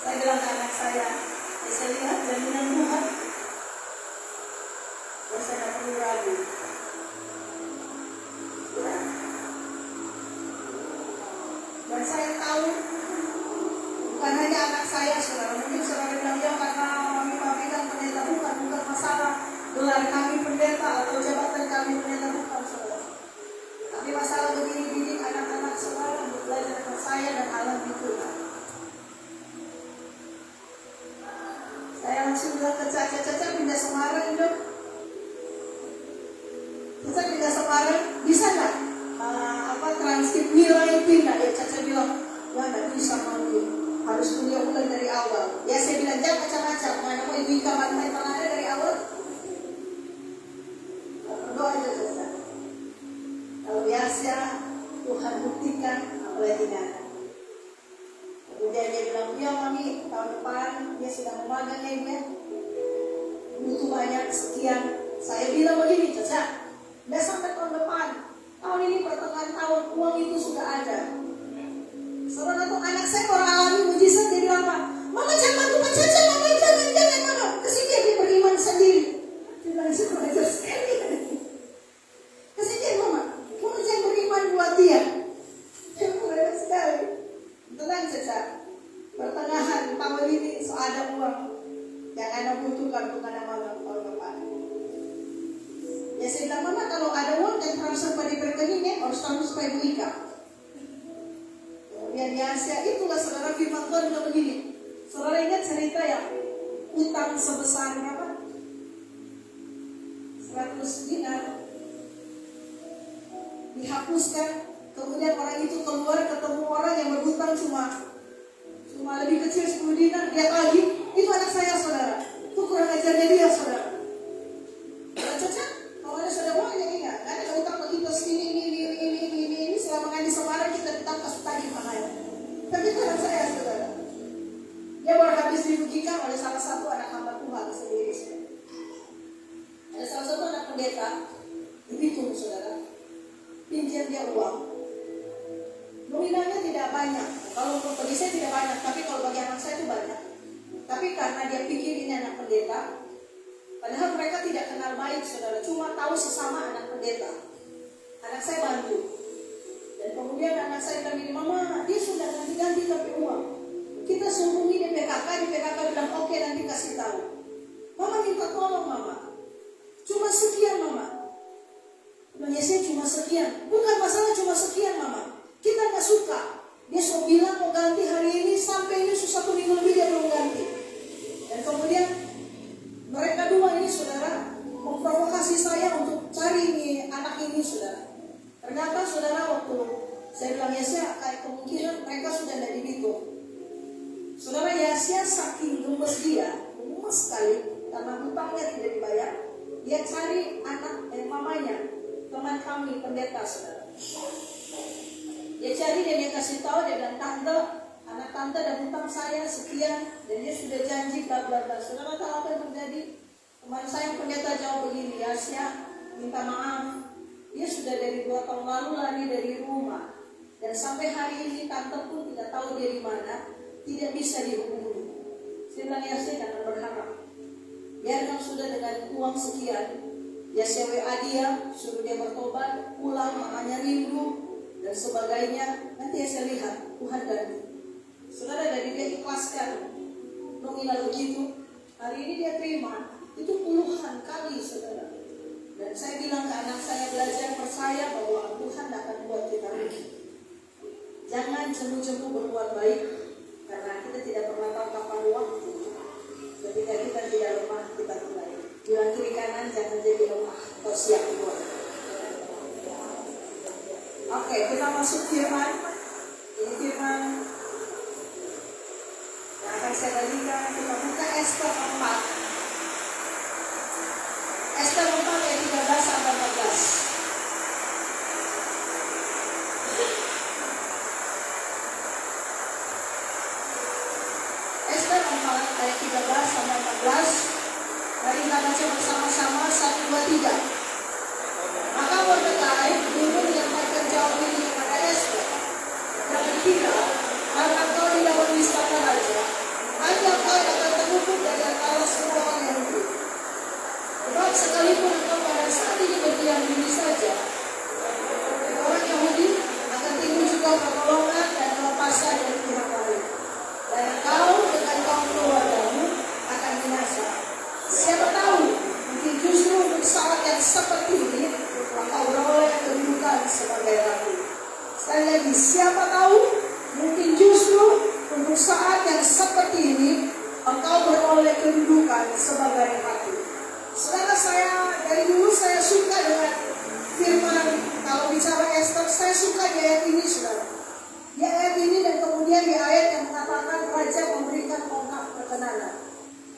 saya bilang ke anak saya, ya saya lihat jaminan Tuhan, dan saya tidak perlu ragu. Dan saya tahu bukan hanya anak saya, saudara. Mungkin saudara bilang ya karena mami kan pendeta, bukan masalah gelar kami pendeta atau jabatan kami pendeta, bukan saudara. Tapi masalah begini, didik anak-anak saudara untuk belajar percaya dan Allah di Tuhan. Saya langsung bilang ke Caca pindah Semarang dong. Caca pindah Semarang, bisa nggak? Transkrip nilai pindah. Ya Caca bilang, ya nggak bisa mami, harus kuliah ulang dari awal. Ya saya bilang jangan macam-macam, mana mau ibu Ika bantai tangannya dari awal. Berdoa aja Caca. Kalau biasa Tuhan buktikan apa yang tidak. Kemudian dia bilang, ya mami tahun depan dia sudah memagang ya ibu ya, butuh banyak sekian. Saya bilang begini Caca, udah sampai tahun depan, tahun ini pertengahan tahun uang itu sudah ada. Saudara tuh anak saya orang alami mujizat, dia bilang apa? Mama jangan bantu Caca, mama jangan mama. Kesini dia beriman sendiri. Dia bilang saya kurang ajar sekali. Kesini mama jangan beriman buat dia. Dia kurang ajar sekali. Tenang Caca, pertengahan tahun ini ada uang yang anda butuhkan untuk anda magang tahun depan. Ya saya bilang mama kalau ada uang yang transfer pada rekeningnya harus transfer ke Ibu Ika. Kemudian di Asia itulah saudara firman Tuhan bilang begini. Saudara ingat cerita yang utang sebesar berapa? 100 dinar dihapuskan. Kemudian orang itu keluar ketemu orang yang berhutang cuma lebih kecil 10 dinar, dia lagi. Itu anak saya saudara. Itu kurang ajarnya dia saudara. Caca, kalau ada saudara uang yang ingat, ada utang ke kita ini selama di Semarang kita tetap kasih tagih mahal. Tapi itu anak saya saudara. Dia baru habis dirugikan oleh salah satu anak hamba Tuhan sendiri. Ada salah satu anak pendeta di Bitung saudara, pinjam dia uang. Nominalnya tidak banyak. Kalau bagi saya tidak banyak, tapi kalau bagi anak saya itu banyak. Tapi karena dia pikir ini anak pendeta, padahal mereka tidak kenal baik saudara, cuma tahu sesama anak pendeta. Anak saya bantu. Dan kemudian anak saya bilang gini, mama dia sudah ganti-ganti tapi uang. Kita hubungi di PKK bilang oke nanti kasih tahu. Mama minta tolong mama, cuma sekian mama. Ya saya cuma sekian. Bukan masalah cuma sekian mama, kita gak suka. Dia so bilang mau ganti hari ini sampai ini susah pendeta, saudara. Dia cari dan dia kasih tahu, dia bilang, tante, anak tante ada hutang saya sekian, dan dia sudah janji bla bla bla. Saudara tahu apa yang terjadi? Teman saya yang pendeta jawab begini, Asia minta maaf, dia sudah dari 2 tahun lalu lari dari rumah, dan sampai hari ini tante pun tidak tahu dia di mana, tidak bisa dihubungi. Saya bilang, ya saya jangan berharap, biarkan sudah dengan uang sekian, ya saya WA dia, suruh dia bertobat, pulang, mamanya rindu dan sebagainya. Nanti ya saya lihat Tuhan ganti. Saudara, dari dia ikhlaskan nominal begitu, hari ini dia terima, itu puluhan kali, saudara. Dan saya bilang ke anak saya, belajar percaya bahwa Tuhan akan buat kita rugi. Jangan jemu-jemu berbuat baik, karena kita tidak pernah tahu kapan waktu. Ketika kita tidak lemah, kita mulai. Bilang kiri kanan, jangan jadi lemah, atau siap buat. Oke, kita masuk firman. Ini firman yang akan saya bagikan. Kita buka Ester 4. Ester 4 ayat 13 sampai 14. Ester 4 ayat 13 sampai 14. Mari kita baca bersama-sama 1, 2, 3. Maka Mordekai dulu menyampaikan jawab ini kepada Ester. Jangan kira karena kau dilawan di istana raja, hanya kau akan terhukum dari antara semua orang Yahudi. Sebab sekalipun engkau pada saat ini berdiam diri saja, orang Yahudi akan timbul juga pertolongan dan kelepasan dari pihak lain. Dan engkau dengan kaum keluargamu akan binasa. Siapa tahu, mungkin justru untuk saat yang seperti ini, engkau beroleh kedudukan sebagai ratu. Sekali lagi, siapa tahu, mungkin justru untuk saat yang seperti ini, engkau beroleh kedudukan sebagai ratu. Saudara, saya dari dulu saya suka dengan firman, kalau bicara Ester, saya suka di ayat ini, saudara. Di ayat ini dan kemudian di ayat yang mengatakan raja memberikan tongkat perkenanan.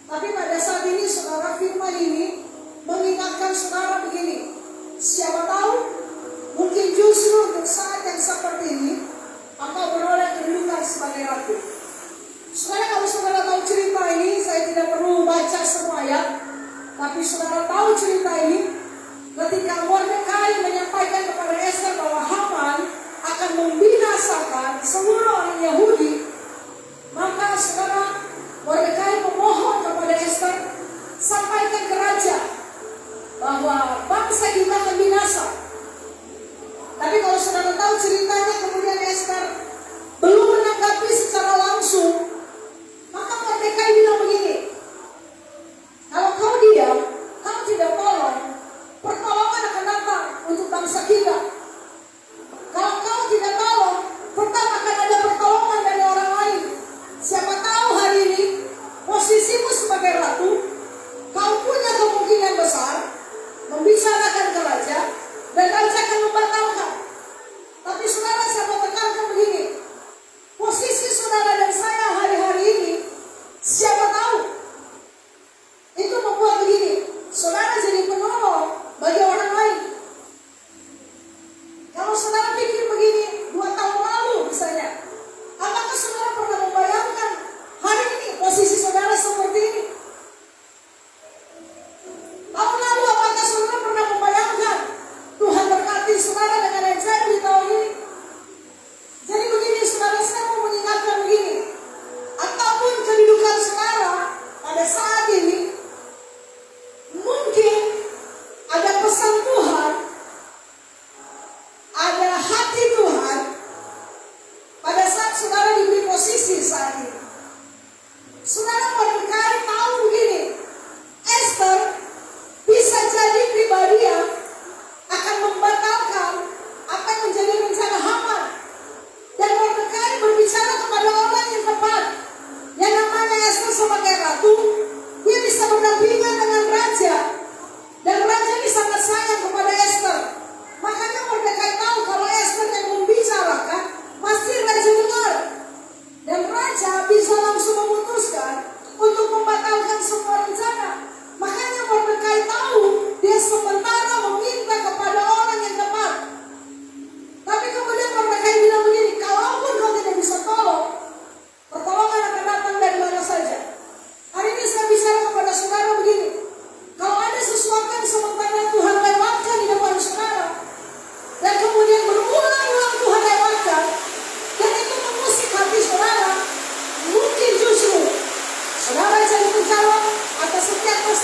Tapi pada saat ini, saudara, firman ini mengingatkan saudara begini. Siapa tahu, mungkin justru untuk saat yang seperti ini, engkau beroleh kedudukan sebagai ratu. Saudara, kalau saudara tahu cerita ini, saya tidak perlu baca semua ayat. Tapi saudara tahu cerita ini, ketika Mordekai menyampaikan kepada Ester bahwa Haman akan membinasakan seluruh orang Yahudi, maka saudara, Mordekai memohon kepada Ester, sampaikan ke raja bahwa bangsa kita akan binasa. Tapi kalau saudara tahu ceritanya, kemudian Ester belum menanggapi secara langsung, maka Mordekai bilang begini, kalau kau diam, kau tidak tolong, pertolongan akan datang untuk bangsa kita. Kalau kau tidak tolong, tetap akan ada pertolongan dari orang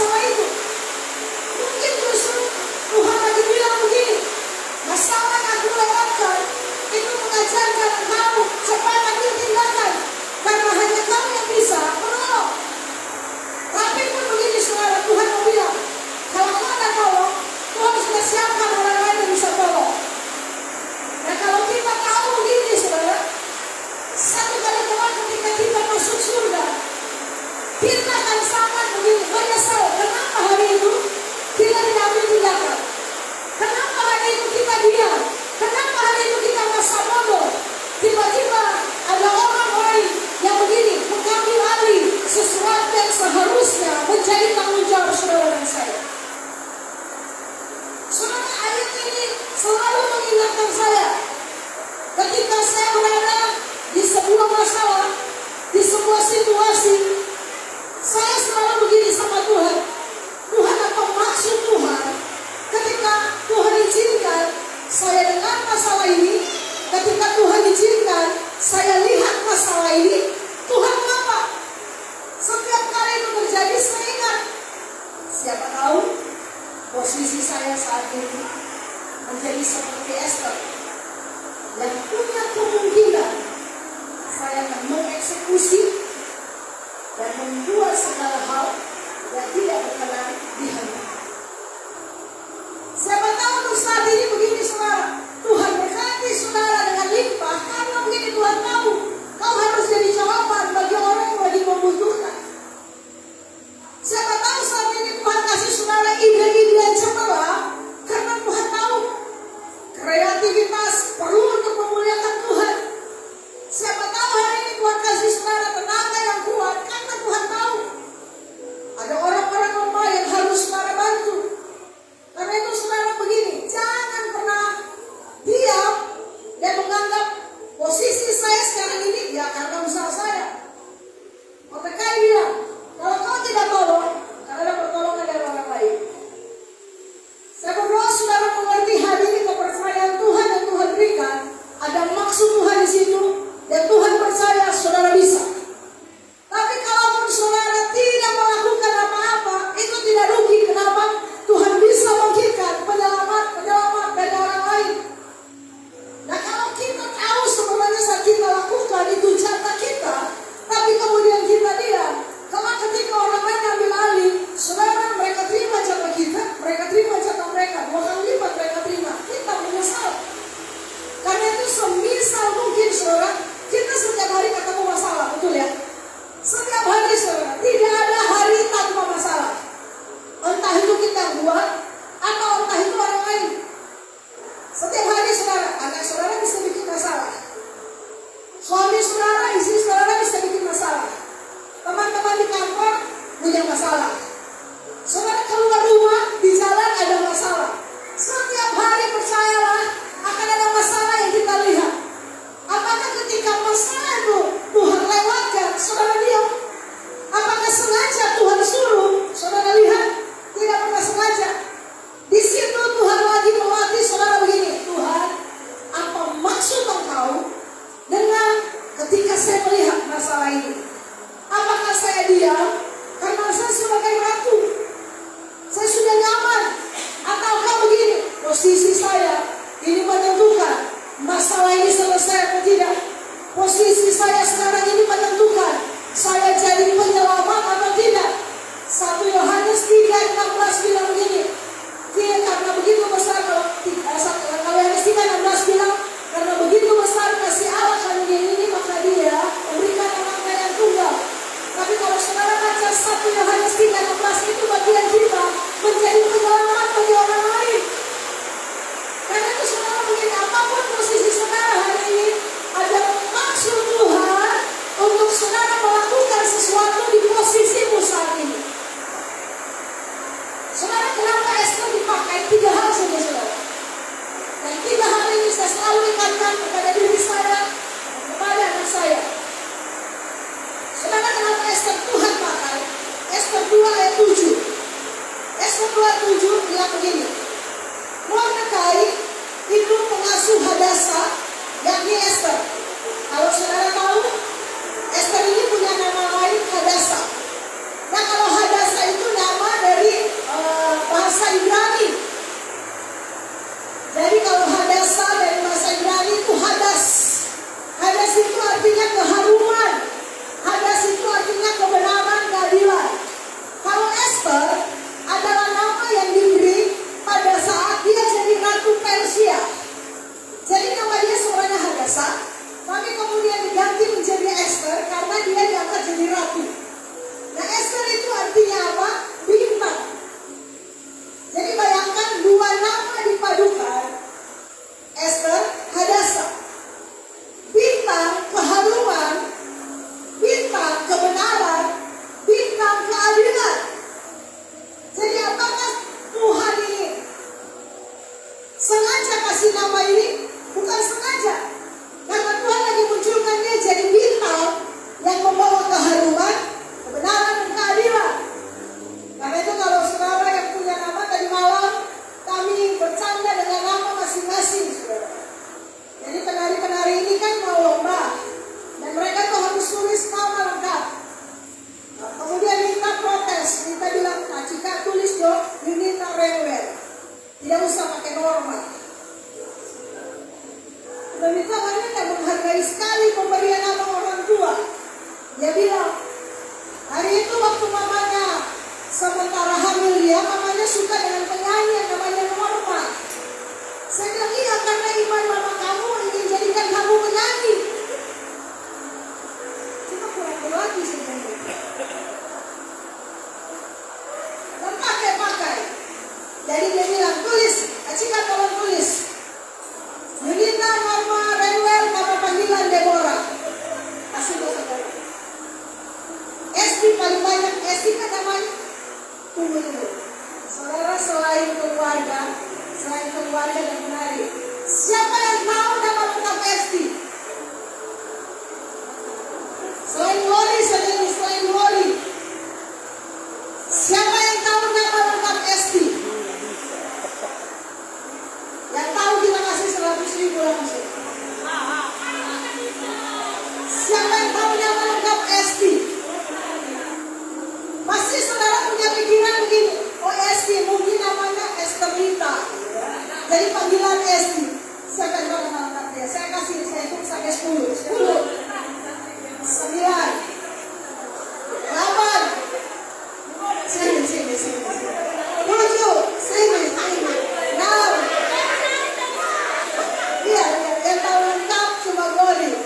masalah itu. Mungkin justru Tuhan lagi bilang begini, masalah yang aku lewatkan itu mengajarkan engkau supaya ambil tindakan, karena hanya kau yang bisa menolong. Tapi pun begini saudara, Tuhan mau bilang, kalau kau ada tolong, Tuhan sudah siapkan orang lain yang bisa tolong. Dan kalau kita tahu begini saudara, satu kali kelak ketika kita masuk surga, kita akan sangat begini menyesal. Kenapa hari itu kita tidak ambil tindakan? Kenapa hari itu kita diam? Kenapa hari itu kita masa bodoh? Tiba-tiba ada orang lain yang begini mengambil alih sesuatu yang seharusnya menjadi tanggung jawab saudara dan saya. Saudara, ayat ini selalu mengingatkan saya ketika saya berada di sebuah masalah, di sebuah situasi, saya selalu begini sama Tuhan. Tuhan, apa maksud Tuhan ketika Tuhan izinkan saya dengar masalah ini, ketika Tuhan izinkan saya lihat masalah ini, Tuhan apa? Setiap kali itu terjadi saya ingat, siapa tahu posisi saya saat ini menjadi seperti Esther yang punya kemungkinan saya akan mengeksekusi dan membuat segala hal yang tidak berkenan di hati. Siapa tahu untuk saat ini begini saudara, Tuhan berkati saudara dengan limpah, karena begini Tuhan tahu kau harus jadi jawaban bagi orang yang lagi membutuhkan. Siapa tahu saat ini Tuhan kasih saudara ide-ide yang cemerlang, karena Tuhan tahu kreativitas perlu untuk memuliakan Tuhan. Siapa tahu hari ini Tuhan kasih saudara tenaga yang kuat, karena Tuhan tahu ada orang-orang lemah yang harus saudara bantu. Karena itu saudara begini, jangan pernah diam dan menganggap posisi saya sekarang ini ya karena usaha saya. Mordecai bilang, kalau kau tidak tolong, akan ada pertolongan dari orang lain. Saya berdoa saudara mengerti hari ini kepercayaan Tuhan yang Tuhan berikan, ada maksud Tuhan di situ, dan Tuhan percaya saudara bisa. Tapi kalaupun saudara tidak melakukan apa-apa, itu tidak rugi. Kenapa? Tuhan bisa bangkitkan penyelamat dari orang lain. Nah, kalau kita tahu sebenarnya saat kita lakukan itu jatah kita, tapi kemudian kita diam, kalau ketika orang lain ambil alih, saudara, mereka terima jatah kita, mereka terima jatah mereka, 2 kali lipat mereka terima, kita menyesal. Karena itu semisal mungkin saudara, kita setiap hari ketemu masalah, betul ya? Setiap hari saudara, tidak ada hari tanpa masalah. Entah itu kita buat, atau entah itu orang lain. Setiap hari saudara, anak saudara bisa bikin masalah. Suami saudara, istri saudara bisa bikin masalah. Teman-teman di kantor punya masalah. Saudara keluar rumah, di jalan ada masalah. Setiap hari percayalah akan ada masalah yang kita lihat. Apakah ketika masalah itu Tuhan lewatkan, saudara diam? Apakah sengaja Tuhan suruh, saudara lihat? Tidak pernah sengaja. Di situ Tuhan lagi melatih saudara begini, Tuhan, apa maksud engkau dengan ketika saya melihat masalah ini? Apakah saya diam karena saya sebagai ratu, saya sudah nyaman, ataukah begini, posisi saya ini menentukan masalah ini selesai atau tidak? Posisi saya sekarang ini menentukan saya jadi penyelamat atau tidak? 1 Yohanes 3:16 bilang begini, karena begitu besar, kalau Yohanes 3:16 bilang, karena begitu besar kasih Allah akan dunia ini, maka Dia memberikan anaknya yang tunggal. Tapi kalau saudara baca 1 Yohanes 3:16, itu bagian kita menjadi penyelamat bagi orang lain. Karena itu saudara begini, apapun posisi saudara hari ini, ada maksud Tuhan untuk saudara melakukan sesuatu di posisimu saat ini. Saudara, kenapa Esther dipakai? 3 hal saja saudara. Dan 3 hal ini saya selalu ingatkan kepada diri saya, kepada anak saya. Saudara, kenapa Esther Tuhan pakai? Esther 2:7. Esther 2:7 bilang begini, Mordecai itu pengasuh Hadasa, yakni Esther. Kalau saudara tahu, Esther ini punya nama lain Hadasa. Nah, kalau Hadasa itu nama dari bilang, hari itu waktu mamanya sementara hamil dia, mamanya suka dengan penyanyi yang namanya Norma. Saya bilang, iya karena iman mama kamu ingin jadikan kamu penyanyi. Cuma kurang berlatih sebenarnya. Dan pakai. Jadi dia bilang, tulis, Acika tolong tulis. Yulina, Norma, Renwell, nama panggilan Deborah. Kasih buat saudara. Esti paling banyak, Esti kan namanya. Tunggu dulu. Saudara selain keluarga dan menari, siapa yang tahu nama lengkap Esti? Selain Glory saja nih, selain Glory. Siapa yang tahu nama lengkap Esti? Yang tahu kita kasih 100.000 langsung. Siapa yang tahu nama lengkap Esti? Pasti saudara punya pikiran begini, oh Esti mungkin namanya Esterita. Jadi panggilan Esti. Siapa yang tahu nama lengkap dia? Saya hitung sampai 10. 9, 8. Sini. 7, sini. 6. Iya, yang tahu lengkap cuma Glory.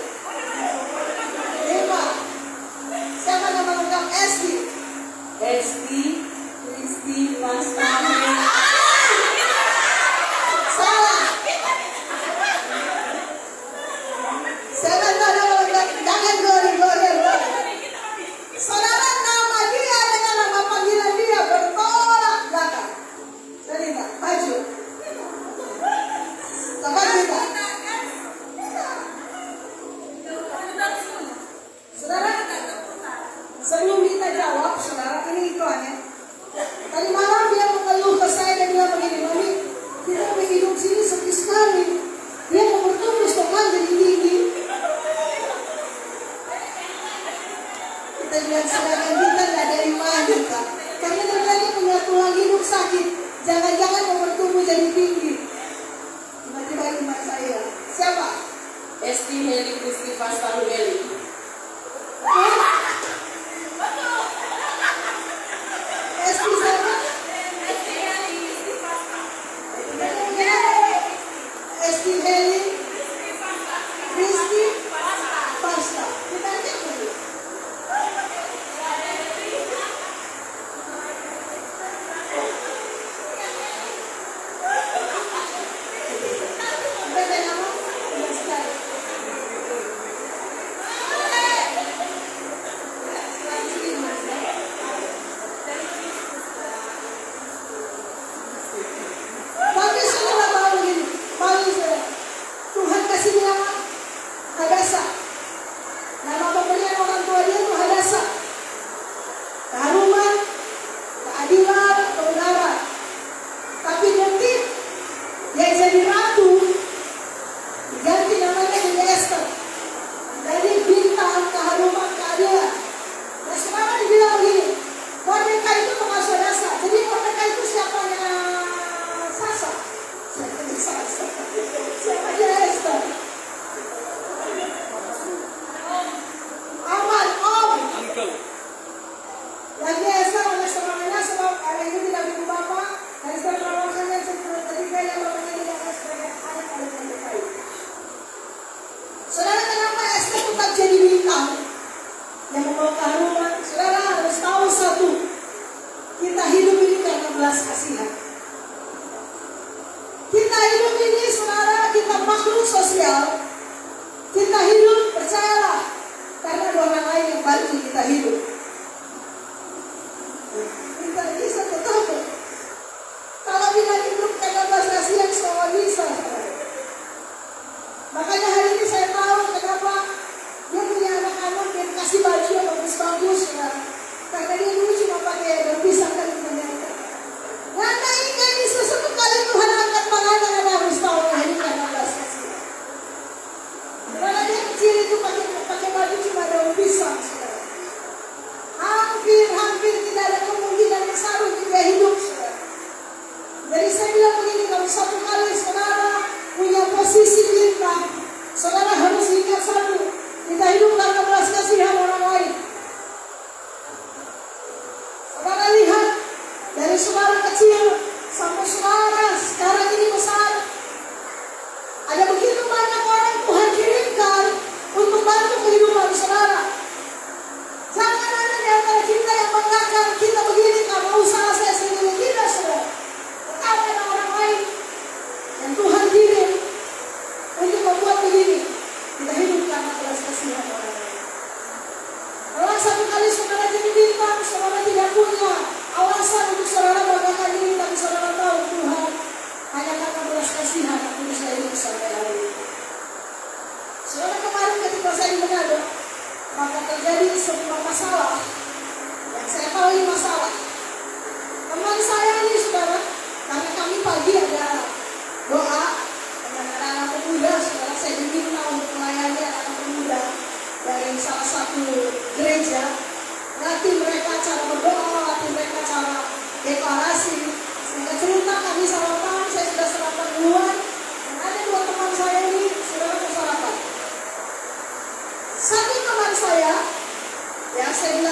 5. Siapa nama lengkap Esti? Esti, Kristi, Pasta. Salah. Siapa tahu nama lengkap? Jangan Glory. Saudara, nama dia dengan nama panggilan dia bertolak belakang. Jadi tak, maju. Coba kita. Saudara, sebelum kita jawab, saudara, ini iklannya. Tadi malam dia mengeluh ke saya dan dia begini, Mami, kita mau hidup sini sepi sekali. Dia mau bertumbuh stokan jadi tinggi. Kita bilang sedangkan kita nggak dari mana, Kak? Karena terjadi punya tulang hidup sakit. Jangan-jangan mau bertumbuh jadi tinggi. Tiba-tiba iman saya. Siapa? Esti, Heli, Kristi, Pasta, Heli. Esti siapa? Esti Heli, Kristi, Pasta. Kita lihat dulu. Beda nama? Beda sekali. Tapi saudara tahu begini, paling saudara, Tuhan kasih dia Hadasa. Nama pemberian orang tua dia itu Hadasa. Keharuman, keadilan, kebenaran. Tapi detik yang jadi ratu diganti namanya jadi Esther. Jadi bintang, keharuman, keadilan. Nah sekarang dibilang begini, Mordeka itu mengasuh Hadasa. Jadi Mordeka itu siapanya Sasa? Siapanya Sasa? Siapanya Esther? Aman, Om. Yang dia Esther oleh semuanya sebab hari ini tidak ibu bapak. Dan Esther perawakannya ketika yang bapaknya tidak ada sebagai anak oleh Mordeka. Saudara, kenapa Esther tetap jadi bintang yang membawa keharuman? Saudara harus tahu satu, kita hidup ini karena belas kasihan. Kita hidup ini, saudara, kita makhluk sosial. Kita hidup, percayalah, karena ada orang lain yang bantu kita hidup. Kita bisa tetap. Kalau bilang hidup karena belas kasihan, semua bisa, saudara. Makanya hari ini saya tahu kenapa dia punya anak-anak yang kasih baju yang bagus-bagus, saudara. Karena dia dulu cuma pakai daun pisang dan ternyata. Karena ini bisa satu kali Tuhan angkat tangannya dan harus tahu ini karena belas kasihan. Karena dia kecil itu pakai baju cuma daun pisang, saudara.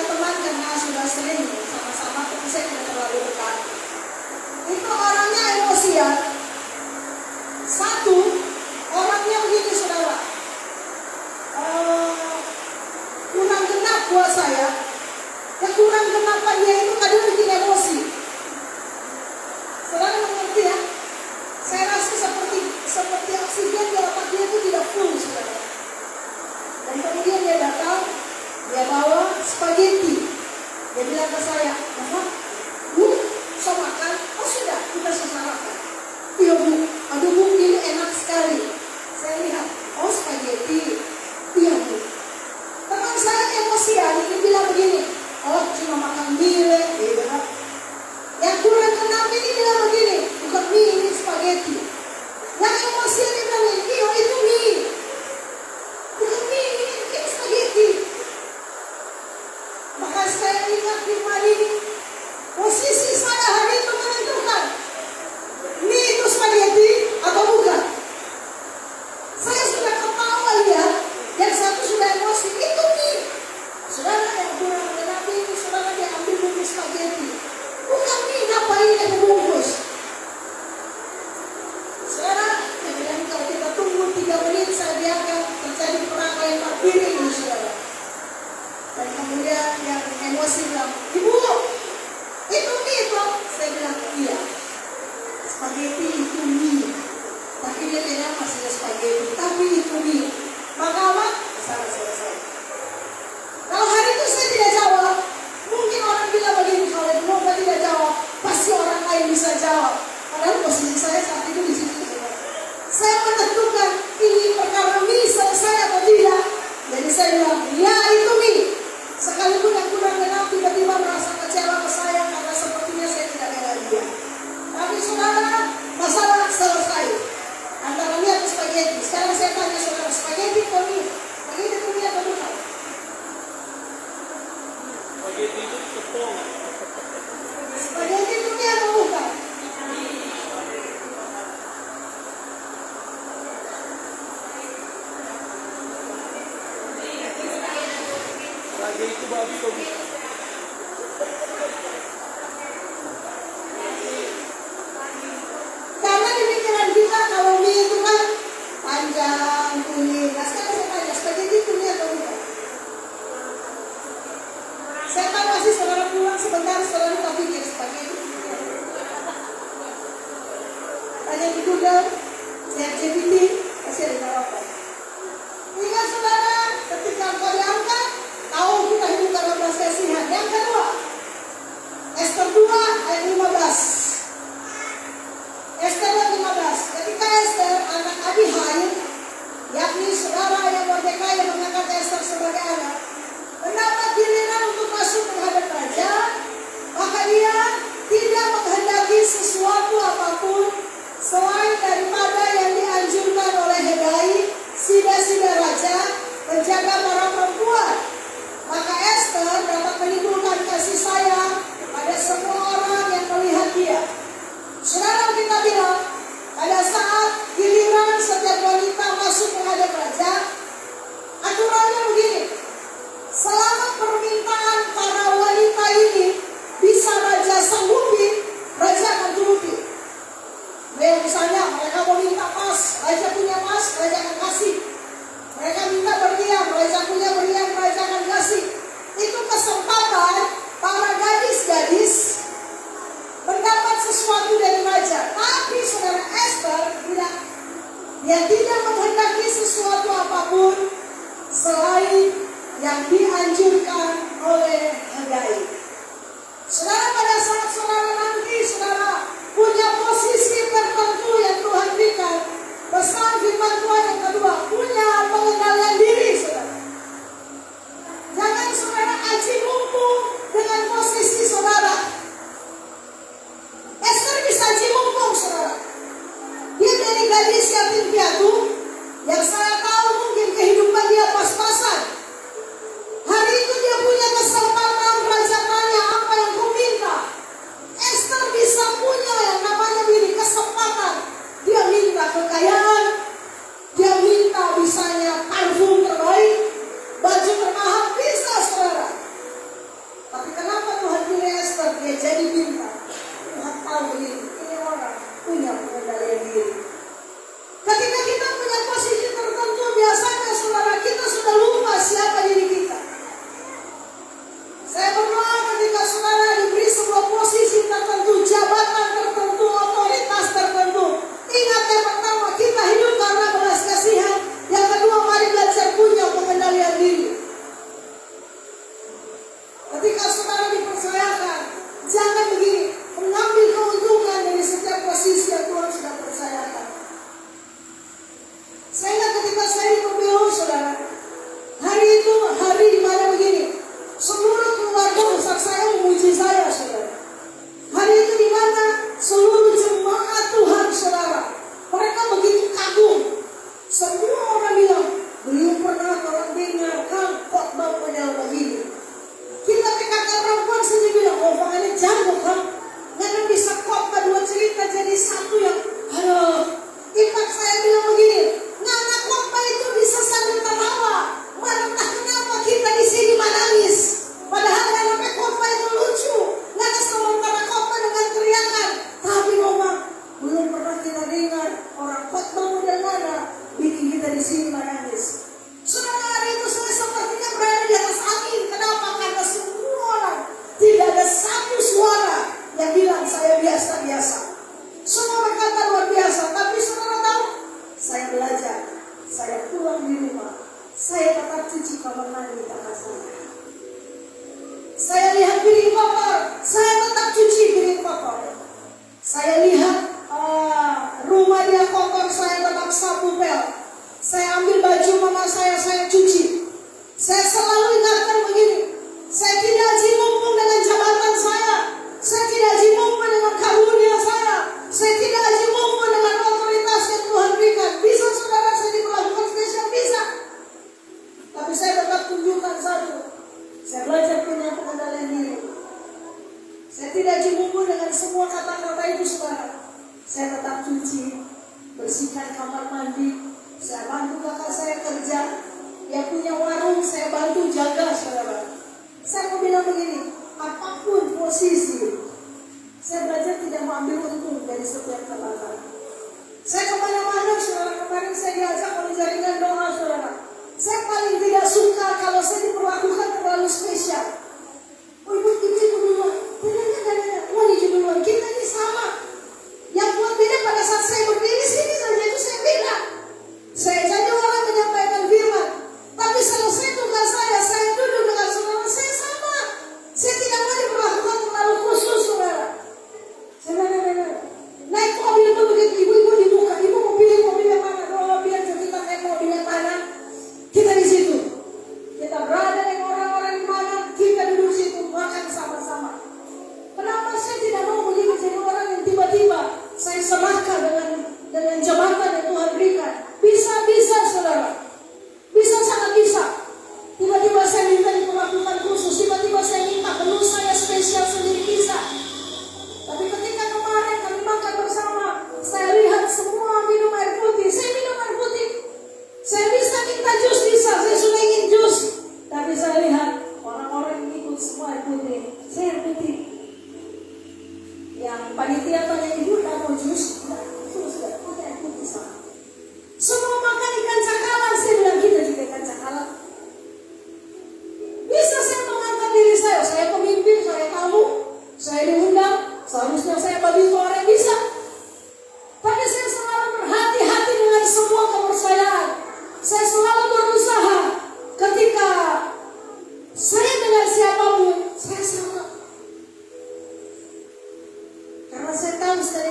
teman karena sudah sering sama-sama, tapi saya tidak terlalu dekat. Itu orangnya emosian. Satu, orangnya begini saudara, kurang genap buat saya. Kurang genapan dia itu kadang bikin emosi. Saudara mengerti ya? Saya rasa seperti oksigen di otak dia itu tidak full, saudara. Dan kemudian dia datang, dia bawa spaghetti. Dia bilang ke saya, "Mama, Bu, bisa makan?" "Oh sudah, kita sarapan." "Iya Bu, aduh Bu, ini enak sekali." Saya lihat, "Oh spaghetti." "Iya Bu." Teman saya emosian, dia bilang begini, "Oh cuma makan mie." Gitu. Yang kurang kenal ini bilang begini, "Bukan mie, ini spaghetti." Yang emosian dia bilang, "Iya itu mie." "Bukan mie, ini spaghetti." Maka saya ingat firman ini, posisi saya hari itu menentukan, mie itu spaghetti atau bukan. Saya sudah ketawa lihat, yang satu sudah emosi, itu mie. Saudara yang kurang kenal ini, saudara dia ambil bungkus spaghetti. Bukan mie, ngapain dia membungkus? Saudara, saya bilang kalau kita tunggu 3 menit, saya biarkan terjadi perang lempar piring, saudara. Dan kemudian yang emosi bilang, "Ibu, itu mie toh?" Saya bilang, "Iya, spaghetti itu mie." Tapi dia bilang masih ada spaghetti, tapi itu mie. Maka apa? Salah selesai. Kalau hari itu saya tidak jawab, mungkin orang bilang begini, kalau Nova tidak jawab, pasti orang lain bisa jawab. Padahal posisi saya saat itu di situ. Saya menentukan ini perkara mie selesai atau tidak. Jadi saya bilang, "Ya itu mie." Sekalipun yang kurang kenal tiba-tiba merasa kecewa ke saya karena sepertinya saya tidak bela dia. Tapi saudara, masalah selesai. Antara mie atau spaghetti. Sekarang saya tanya saudara, spaghetti atau mie? Spaghetti itu mie atau bukan? Spaghetti itu tepung. Spaghetti itu mie atau bukan? Lagi itu babi kok. Karena di pikiran kita kalau mie itu kan panjang, kuning. Nah sekarang saya tanya, spaghetti itu mie atau bukan? Saya tahu masih saudara pulang sebentar, saudara tak pikir spaghetti. Tanya di Google, lihat GPT, pasti ada jawaban. Ingat saudara, ketika kau diangkat, tahu kita hidup dalam belas kasihan. Yang kedua, Ester 2 ayat 15. Ester 15. Ketika Ester anak Abihail, yakni saudara yang Mordekai yang mengangkat Ester sebagai anak, mendapat giliran untuk masuk menghadap raja, maka dia tidak menghendaki sesuatu apapun selain daripada yang dianjurkan oleh Hegai, sida-sida raja, penjaga para perempuan. Maka Ester dapat menimbulkan kasih sayang pada semua orang yang melihat dia. Saudara, kita bilang, pada saat giliran setiap wanita masuk menghadap raja, aturannya begini. Selama permintaan para wanita ini bisa raja sanggupi, raja akan turuti. Misalnya mereka mau minta emas, raja punya emas, raja akan kasih. Mereka minta berlian, raja punya berlian, raja akan kasih. Itu kesempatan para gadis-gadis mendapat sesuatu dari raja. Tapi saudara Ester bilang, dia tidak menghendaki sesuatu apapun selain yang dianjurkan oleh Hegai. Saudara, pada saat saudara nanti saudara punya posisi tertentu yang Tuhan berikan, pesan firman Tuhan yang kedua, punya pengendalian diri, saudara. Jangan saudara aji mumpung dengan posisi saudara. Ester bisa aji mumpung, saudara. Dia dari gadis yatim piatu yang saya tahu mungkin kehidupan dia pas-pasan. Hari itu dia punya kesempatan, raja tanya, "Apa yang kau minta?" Tapi kenapa Tuhan pilih Esther? Dia jadi bintang. Tuhan tahu begini, ini orang punya pengendalian diri. Ketika kita punya posisi tertentu, biasanya saudara kita sudah lupa siapa diri kita. Saya berdoa ketika saudara diberi sebuah posisi tertentu, jabatan tertentu, otoritas tertentu. Ingat yang pertama, kita hidup karena belas kasihan. Yang kedua, mari belajar punya pengendalian diri. Ketika saudara dipercayakan, jangan begini, mengambil keuntungan dari setiap posisi yang Tuhan sudah percayakan. Saya ingat ketika saya di Pemilu, saudara, hari itu hari di mana begini, seluruh keluarga besar saya memuji saya, saudara. Hari itu di mana seluruh jemaat Tuhan, saudara, mereka begitu kagum. Semua orang bilang, belum pernah orang dengarkan khotbah model begini. Kita PKK perempuan saja bilang, oh makanya jago kan, nggak bisa khotbah dua cerita jadi satu yang, aduh. Impact saya bilang begini, nggak khotbah itu bisa sambil tertawa. Mana entah kenapa kita di sini menangis. Padahal nggak khotbah itu lucu, nggak ada sementara khotbah dengan teriakan. Tapi ngomong, belum pernah kita dengar orang khotbah model mana, bikin kita di sini menangis. Saudara, hari itu saya sepertinya berada di atas angin. Kenapa? Karena semua orang, tidak ada satu suara yang bilang saya biasa-biasa. Semua berkata luar biasa. Tapi saudara tahu, saya belajar, saya pulang di rumah, saya tetap cuci kamar mandi kakak saya. Saya lihat piring kotor, saya tetap cuci piring kotor. Saya lihat rumah dia kotor, saya tetap sapu pel. Saya ambil baju mama saya cuci. Saya selalu ingatkan begini, saya tidak haji mumpung dengan jabatan saya tidak haji mumpung dengan karunia saya tidak haji mumpung dengan otoritas yang Tuhan berikan. Bisa saudara saya diperlakukan spesial, bisa. Tapi saya tetap tunjukkan satu, saya belajar punya pengendalian diri. Saya tidak haji mumpung dengan semua kata-kata itu, saudara. Saya tetap cuci, bersihkan kamar mandi. Saya bantu kakak saya kerja, dia punya warung, saya bantu jaga, saudara. Saya mau bilang begini, apapun posisi, saya belajar tidak mengambil untung dari setiap kata-kata. Saya kemana-mana, saudara. Kemarin saya diajak oleh jaringan doa, saudara. Saya paling tidak suka kalau saya diperlakukan terlalu spesial. Oh ibu duluan, wah ibu duluan, kita ini sama. Yang buat beda pada saat saya berdiri sini saja itu saya beda. Saya jadi orang menyampaikan firman, tapi selesai tugas saya duduk dengan saudara, saya sama. Saya tidak mau diperlakukan terlalu khusus, saudara. Naik mobil itu begitu, ibu dibuka, ibu mau pilih mobil yang mana? Oh biar kita naik mobil yang mana? Kita di situ. Kita berada dengan orang-orang di mana? Kita duduk situ, makan sama-sama. Kenapa saya tidak mau begitu jadi orang yang tiba-tiba saya serahkan dengan jabatan yang Tuhan berikan? Bisa saudara, bisa sangat bisa. Tiba-tiba saya minta diperlakukan khusus, tiba-tiba saya minta menu saya spesial sendiri, bisa. Tapi ketika kemarin kami makan bersama, saya lihat semua minum air putih, saya minum air putih. Saya bisa minta jus, bisa, saya sudah ingin jus. Tapi saya lihat orang-orang yang ikut semua air putih, saya air putih. Yang panitia tanya, ibu tidak mau jus? Sudah, kita air putih sama. Semua makan ikan cakalang, saya bilang kita juga ikan cakalang. Bisa saya mengangkat diri saya pemimpin, saya tamu, saya diundang, seharusnya saya bagi suara, bisa. Tapi saya selalu berhati-hati dengan semua kepercayaan. Saya selalu berusaha ketika saya dengan siapapun, saya sama. Karena saya tahu setiap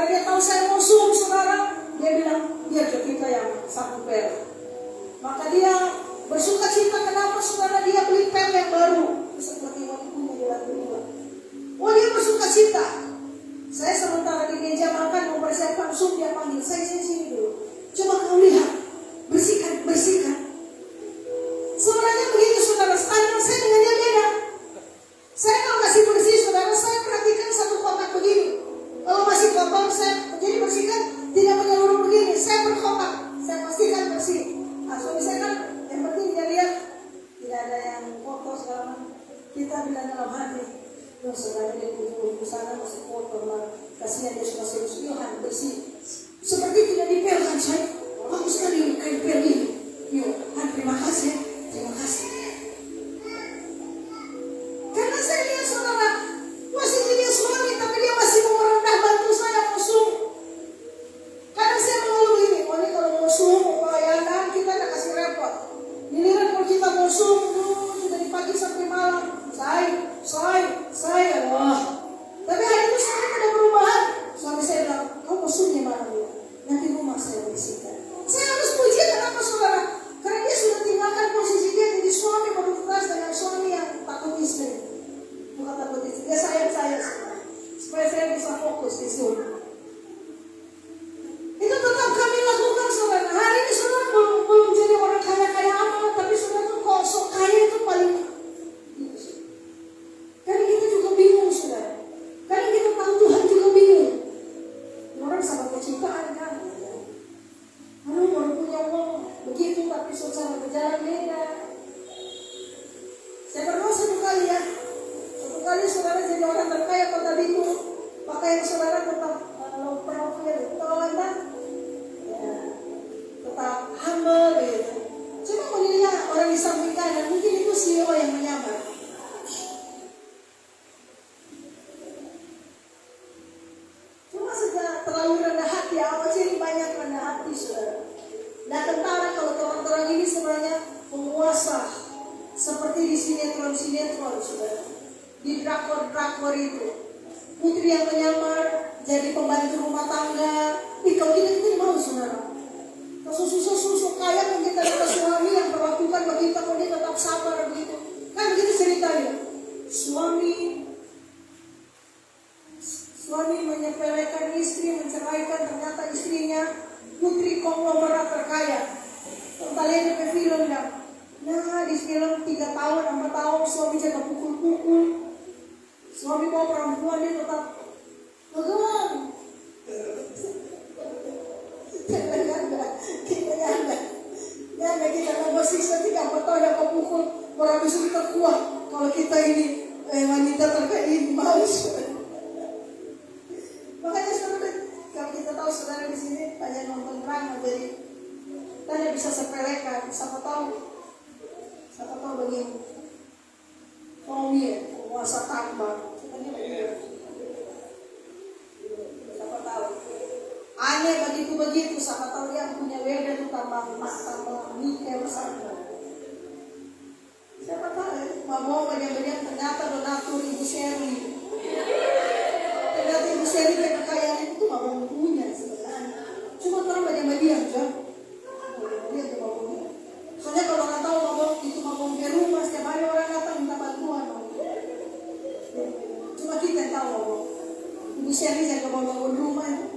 Karena dia tahu saya mau zoom, saudara. Dia bilang, biar kita yang satu pel. Maka dia bersuka cita. Kenapa saudara? Dia beli pel yang baru. Seperti yang punya di lantai 2. Oh, dia bersuka cita. Saya sementara di meja makan mempersiapkan sup, dia panggil saya sini dulu. Coba kau lihat, bersihkan. Sebenarnya begitu saudara, standar saya dengan dia beda. Saya kalau kasih bersih saudara, saya perhatikan satu kotak begini. Kalau masih kotor, saya jadi bersihkan, tidak menyeluruh begini. Saya berkotak, saya pastikan bersih. Nah, suami saya kan yang penting dia lihat tidak ada yang kotor segala. Kita bilang dalam hati, oh saudara dia kumpul di sana masih kotor lah. Kasihan dia sudah serius, Yohan bersih. Seperti tidak dipelkan saya. Bagus sekali kain pel ini. Yohan terima kasih. Karena saya lihat saudara masih jadi suami, tapi dia masih mau merendah bantu saya musuh. Kadang saya mengeluh ini, ini kalau musuh mau pelayanan kita tidak kasih repot. Giliran kalau kita musuh dari pagi sampai malam, saya, wah. Tapi hari itu saya ada perubahan. Suami saya bilang, kau musuhnya mana dia? Nanti rumah saya bersihkan. Saya harus puji kenapa saudara? Karena dia sudah tinggalkan posisi dia jadi suami bertugas dengan suami yang takut istri. Bukan takut istri, dia sayang saya supaya saya bisa fokus di sini. Itu tetap kami lakukan saudara. Hari ini saudara belum jadi orang kaya amat, tapi saudara tuh kok sok kaya itu paling. Karena kita juga bingung saudara. Karena kita tahu Tuhan juga bingung. Orang sama kecintaan kan. Baru punya uang begitu, tapi secara berjalan beda. Saya berdoa satu kali saudara jadi orang terkaya kota Bitung, pakaian saudara tetap low profile, tahu anda? Ya, tetap humble gitu. Cuma melihat orang di samping kanan, mungkin itu CEO yang menyamar. Cuma sejak terlalu rendah hati, awal sini banyak rendah hati saudara. Dan tentara kalau orang-orang ini sebenarnya penguasa seperti di sinetron saudara, di drakor itu putri yang menyamar jadi pembantu rumah tangga. Kalau kita mau saudara, susah kaya mungkin kita dapat suami yang perlakukan bagi kita, kalau dia tetap sabar begitu kan begitu ceritanya. Suami menyepelekan istri, menceraikan, ternyata istrinya putri konglomerat terkaya. Kalian di film yang, nah di film 3 tahun, 4 tahun suami jaga pukul-pukul. Suami bawa perempuan dia tetap pegang. Kita kalau siksa 3-4 tahun dapat pukul, orang bisa kita kuat. Kalau kita ini wanita terkaya ini maus. Makanya saudara, kalau kita tahu saudara di sini banyak nonton drama, jadi kita bisa sepelekan. Siapa tahu begini. Penguasa tambang. Siapa tahu. Aneh begitu. Siapa tahu dia punya weda itu tambang emas, tambang nikel sana. Siapa tahu ya, mau banyak ternyata donatur Ibu Sherly. Ternyata Ibu Sherly kekayaan itu mau punya sebenarnya. Cuma orang banyak diam aja. Dia tuh mau punya. Soalnya kalau orang tahu mau itu mau ke rumah, setiap hari orang datang minta bantuan. Cuma kita yang tahu mau. Ibu Sherly jaga bangun rumah itu.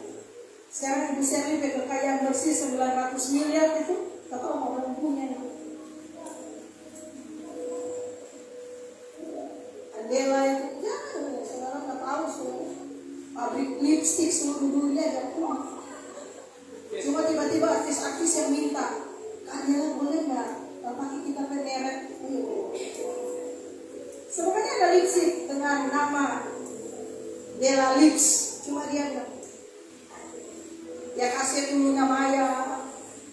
Sekarang Ibu Sherly kekayaan bersih 900 miliar itu, tak tahu mau orang punya. Adela itu, ya, saudara nggak tahu saudara. Pabrik lipstick seluruh dunia ada punya. Cuma tiba-tiba artis-artis yang minta, Kak Adela boleh nggak pakai kita peneret? Sebenarnya ada lipstick dengan nama Dela Lips, cuma dia nggak. Dia kasih dulu namanya,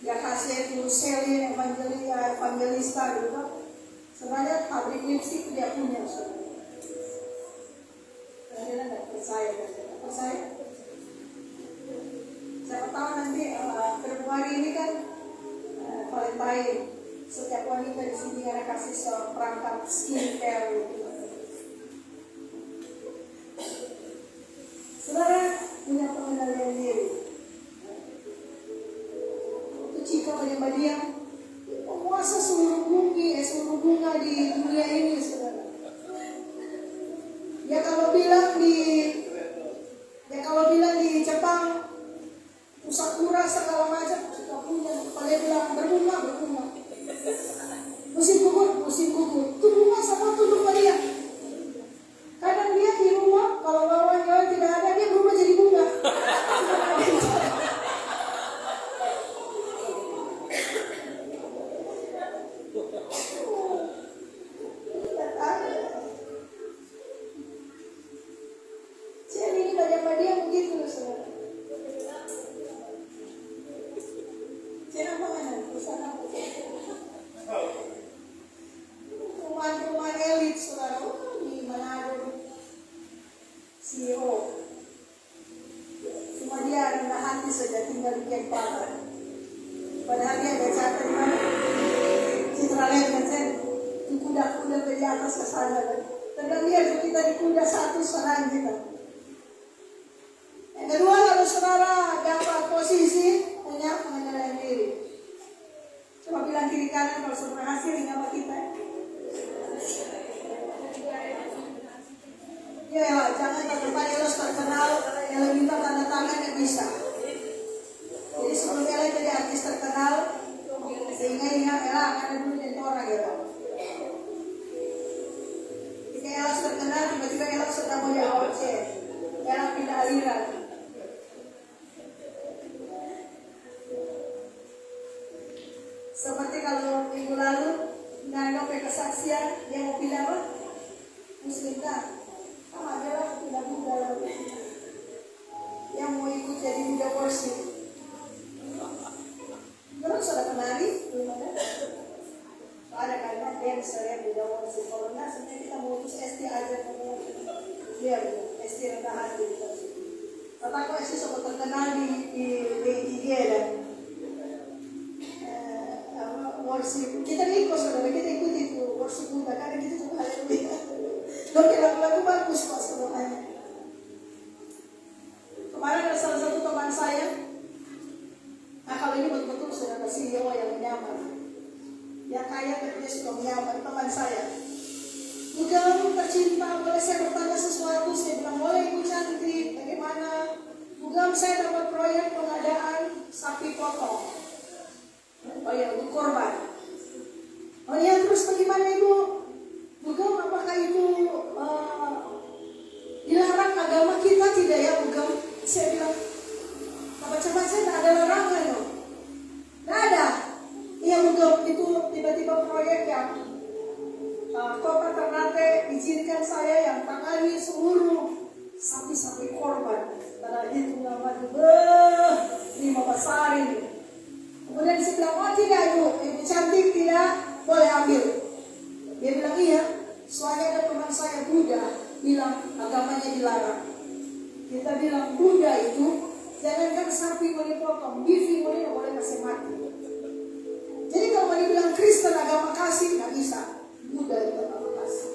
dia kasih dulu Selin Evangelista gitu. Sebenarnya pabrik lipstick dia punya. Dia nggak percaya. Siapa tahu nanti Februari ini kan Valentine. Setiap wanita di sini ada kasih perangkat skincare gitu. Saudara punya pengendalian sakura segala macam kita punya. Kalau dia bilang berbunga, berbunga. Musim gugur. Tuh bunga sama tuh dia. Kadang dia di rumah, kalau kawan-kawan tidak ada, dia berubah jadi bunga. Jadi ini banyak dia begitu, saudara. Jangan mana? Kesana. Rumah elit, saudara. Di Manado. CEO. Cuma dia rendah hati saja tinggal di Kempara. Padahal dia ada catat di mana? Citraland kan saya. Di kuda-kuda di atas ke sana kan. Tentang dia kita di kuda satu serang kita. Yang kedua, kalau saudara dapat posisi punya pengendalian diri. Coba bilang kiri kanan kalau sudah berhasil ini apa kita? Ya, jangan terdepan elos terkenal, yang minta tanda tangan yang bisa. Jadi sebelum Ella jadi artis terkenal, sehingga ingat Ella akan ada dulu jadi orang ya. Jika Ella terkenal, tiba-tiba Ella sudah mau jadi AOC, Ella pindah aliran. Seperti kalau minggu lalu Nano kesaksian dia mau pindah apa? Muslim kan? Adalah tidak muda yang mau ikut jadi muda worship. Terus ada kenali, belum ada. Ada karena dia saya muda worship. Kalau enggak, sebenarnya kita mau utus ST aja kamu. Dia ST rendah hati. Kata aku ST sangat terkenal di dia dan worship. Kita ikut saudara, kita ikut itu worship muda karena kita juga haleluya. Oke, lagu-lagu bagus Pak sebenarnya. Kemarin ada salah satu teman saya. Nah kalau ini betul-betul sudah ada CEO yang menyamar. Ya kaya tapi dia suka menyamar teman saya. Juga tercinta, boleh saya bertanya sesuatu? Saya bilang boleh Ibu cantik. Bagaimana? Juga saya dapat proyek pengadaan sapi potong. Oh ya untuk korban. Oh ya terus bagaimana Ibu? Bugam apakah itu dilarang agama kita? Tidak ya Bugam. Saya bilang baca-baca tidak ada larangan loh. Tidak ada. Iya Bugam itu tiba-tiba proyek yang Kota Ternate izinkan saya yang tangani seluruh sapi-sapi korban. Karena itu namanya lima besar ini. Kemudian saya bilang oh tidak Ibu cantik tidak boleh ambil. Dia bilang iya, soalnya ada teman saya Buddha bilang agamanya dilarang. Kita bilang Buddha itu jangankan sapi boleh potong, bifi boleh kasih mati. Jadi kalau mau dibilang Kristen agama kasih nggak bisa, Buddha itu agama kasih.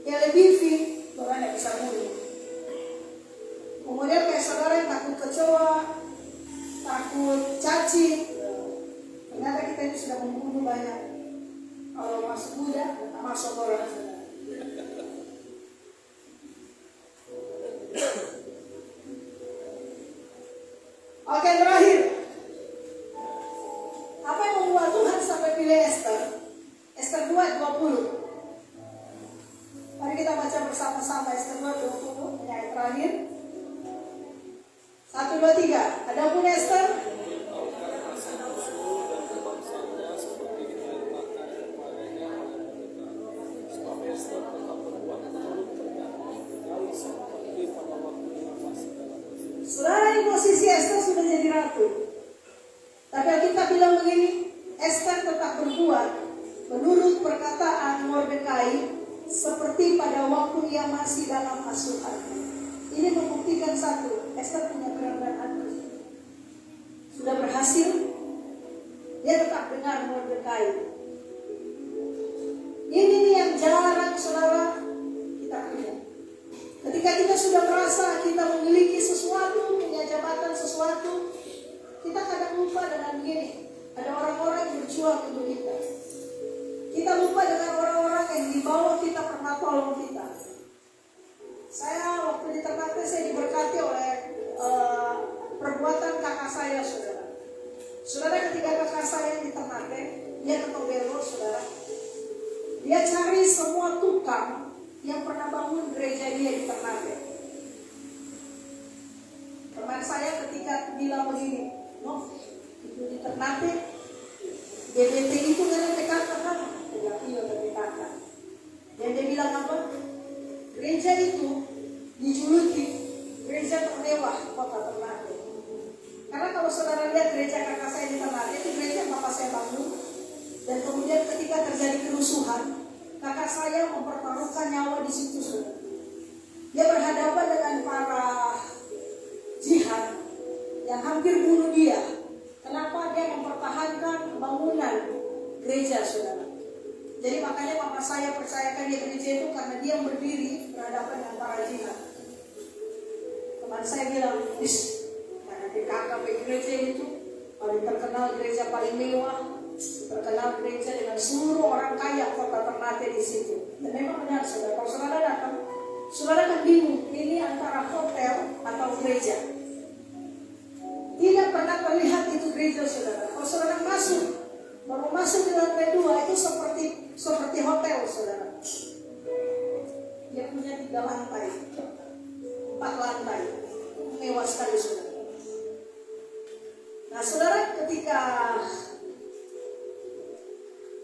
Yang lebih bifi orang nggak bisa bunuh. Kemudian kayak saudara yang takut kecoa, takut cacing, ternyata kita ini sudah membunuh banyak. Kalau masuk muda, masuk orang. Oke, terakhir. Apa yang membuat Tuhan sampai pilih Esther? Esther 2:20. Mari kita baca bersama-sama Esther 2:20. Yang terakhir. 1, 2, 3. Adapun Esther. Saudara di posisi Esther sudah jadi ratu. Tapi kita bilang begini, Esther tetap berbuat menurut perkataan Mordekai seperti pada waktu ia masih dalam asuhan. Ini membuktikan satu, Esther punya kerendahan hati. Sudah berhasil, dia tetap dengar Mordekai. Ini yang jarang saudara kita punya. Ketika kita sudah merasa kita memiliki sesuatu, punya jabatan sesuatu, kita kadang lupa dengan begini. Ada orang-orang yang berjuang untuk kita. Kita lupa dengan orang-orang yang di bawah kita pernah tolong kita. Saya waktu di Ternate saya diberkati oleh perbuatan kakak saya saya ketika bilang begini, no, itu di Ternate, GBT itu karena PKK kan, tidak iya PKK. Dan dia bilang apa? Gereja itu dijuluki gereja termewah kota Ternate. Karena kalau saudara lihat gereja kakak saya di Ternate, itu gereja yang bapak saya bangun. Dan kemudian ketika terjadi kerusuhan, kakak saya mempertaruhkan nyawa di situ, saudara. Dia berhadapan dengan para jihad yang hampir bunuh dia. Kenapa? Dia mempertahankan bangunan gereja, saudara. Jadi makanya papa saya percayakan dia gereja itu karena dia berdiri berhadapan dengan para jihad. Teman saya bilang, karena di kakak gereja itu paling terkenal, gereja paling mewah, terkenal gereja dengan seluruh orang kaya kota Ternate di situ. Dan memang benar, saudara. Kalau saudara datang, saudara kan bingung, ini antara hotel atau gereja. Tidak pernah terlihat itu gereja, saudara. Kalau saudara masuk, baru masuk di lantai 2 itu seperti hotel, saudara. Dia punya 3 lantai, 4 lantai, mewah sekali, saudara. Nah, saudara, ketika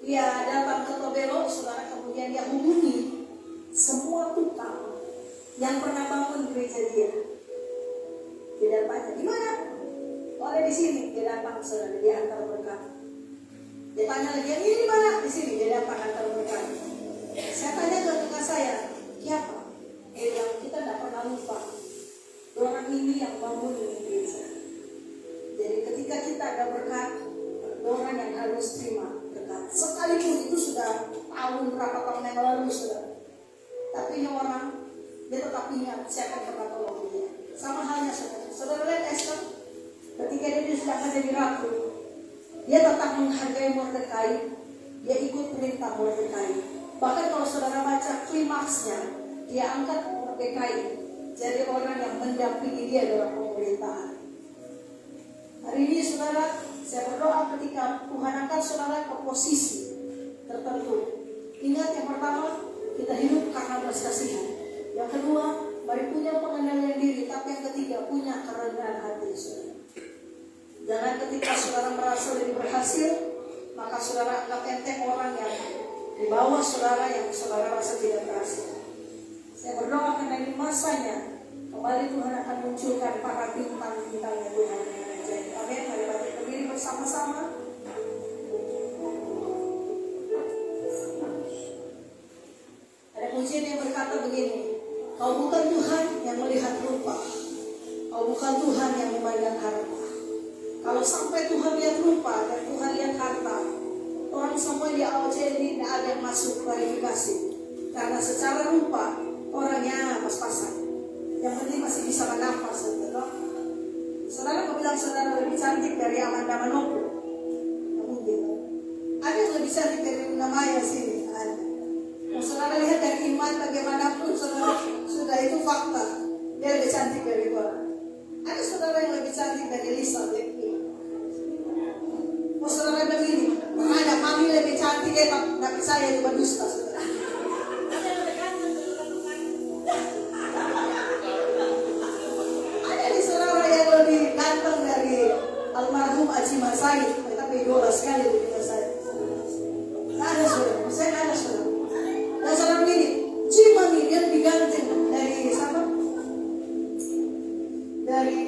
dia datang ke Tobelo, saudara, kemudian dia hubungi semua tukang yang pernah bangun gereja dia. Dia datanya, di mana? Oh, ada di sini. Dia datang, saudara, dia antar berkat. Dia tanya lagi, yang ini di mana? Di sini. Dia datang antar berkat. Saya tanya ke tukang saya, siapa? Yang kita tidak pernah lupa. Orang ini yang bangun gereja. Jadi ketika kita ada berkat, orang yang harus terima berkat. Sekalipun itu sudah tahun berapa tahun yang lalu, saudara. Tapi ini orang, dia tetap ingat siapa yang pernah tolong dia. Sama halnya, saudara. Saudara lihat Esther, ketika dia sedang menjadi ratu, dia tetap menghargai Mordekai, dia ikut perintah Mordekai. Bahkan kalau saudara baca klimaksnya, dia angkat Mordekai jadi orang yang mendampingi dia dalam pemerintahan. Hari ini, saudara, saya berdoa ketika Tuhan angkat saudara ke posisi tertentu. Ingat, yang pertama, kita hidup karena belas kasihan. Yang kedua, mari punya pengendalian diri. Tapi yang ketiga, punya kerendahan hati, saudara. Jangan ketika saudara merasa lebih berhasil, maka saudara anggap enteng orang yang di bawah saudara yang saudara rasa tidak berhasil. Saya berdoa karena ini masanya kembali Tuhan akan munculkan para bintang-bintangnya Tuhan yang menjadi. Amin. Mari kita berdiri bersama-sama. Ada pujian yang berkata begini, kau bukan Tuhan yang melihat rupa, kau bukan Tuhan yang memandang harta. Kalau sampai Tuhan lihat rupa dan Tuhan lihat harta, orang semua di AOC ini tidak ada yang masuk kualifikasi. Karena secara rupa orangnya pas-pasan. Yang penting masih bisa bernafas, saudara. Saudara kau bilang saudara lebih cantik dari Amanda Manopo? Tidak mungkin. Ada yang lebih cantik dari Luna Maya sini? Ada. Kalau saudara lihat dari iman bagaimanapun, saudara, sudah itu fakta. Dia lebih cantik dari orang. Ada saudara yang lebih cantik dari Lisa Blackpink. Kalau saudara begini, ada mami lebih cantik, tapi saya juga dusta, saudara. Ada di saudara yang lebih ganteng dari almarhum Haji Mas Said, tapi idola sekali begitu saya. Tidak ada, saudara. Saya tidak ada, saudara. Dan saudara begini, Mami dia lebih ganteng dari siapa? Dari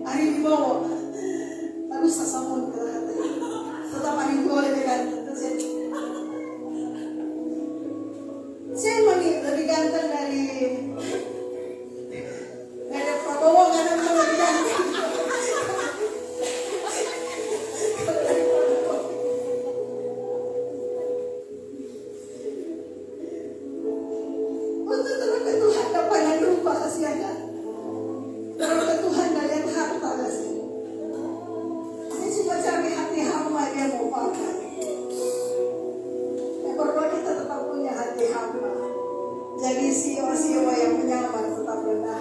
Ari Wibowo. Bagus sasamun kata tetap Ari Wibowo lebih ganteng. Saya Mami lebih ganteng dari Prabowo, karena memang lebih ganteng. Untuk terus ke Tuhan dapat rupa kasihannya. Terus ke Tuhan dari harta kasih. Ini cuma cari hati hamba dia mau pakai. Yang berdoa kita tetap punya hati hamba. Jadi siwa-siwa yang menyamar tetap rendah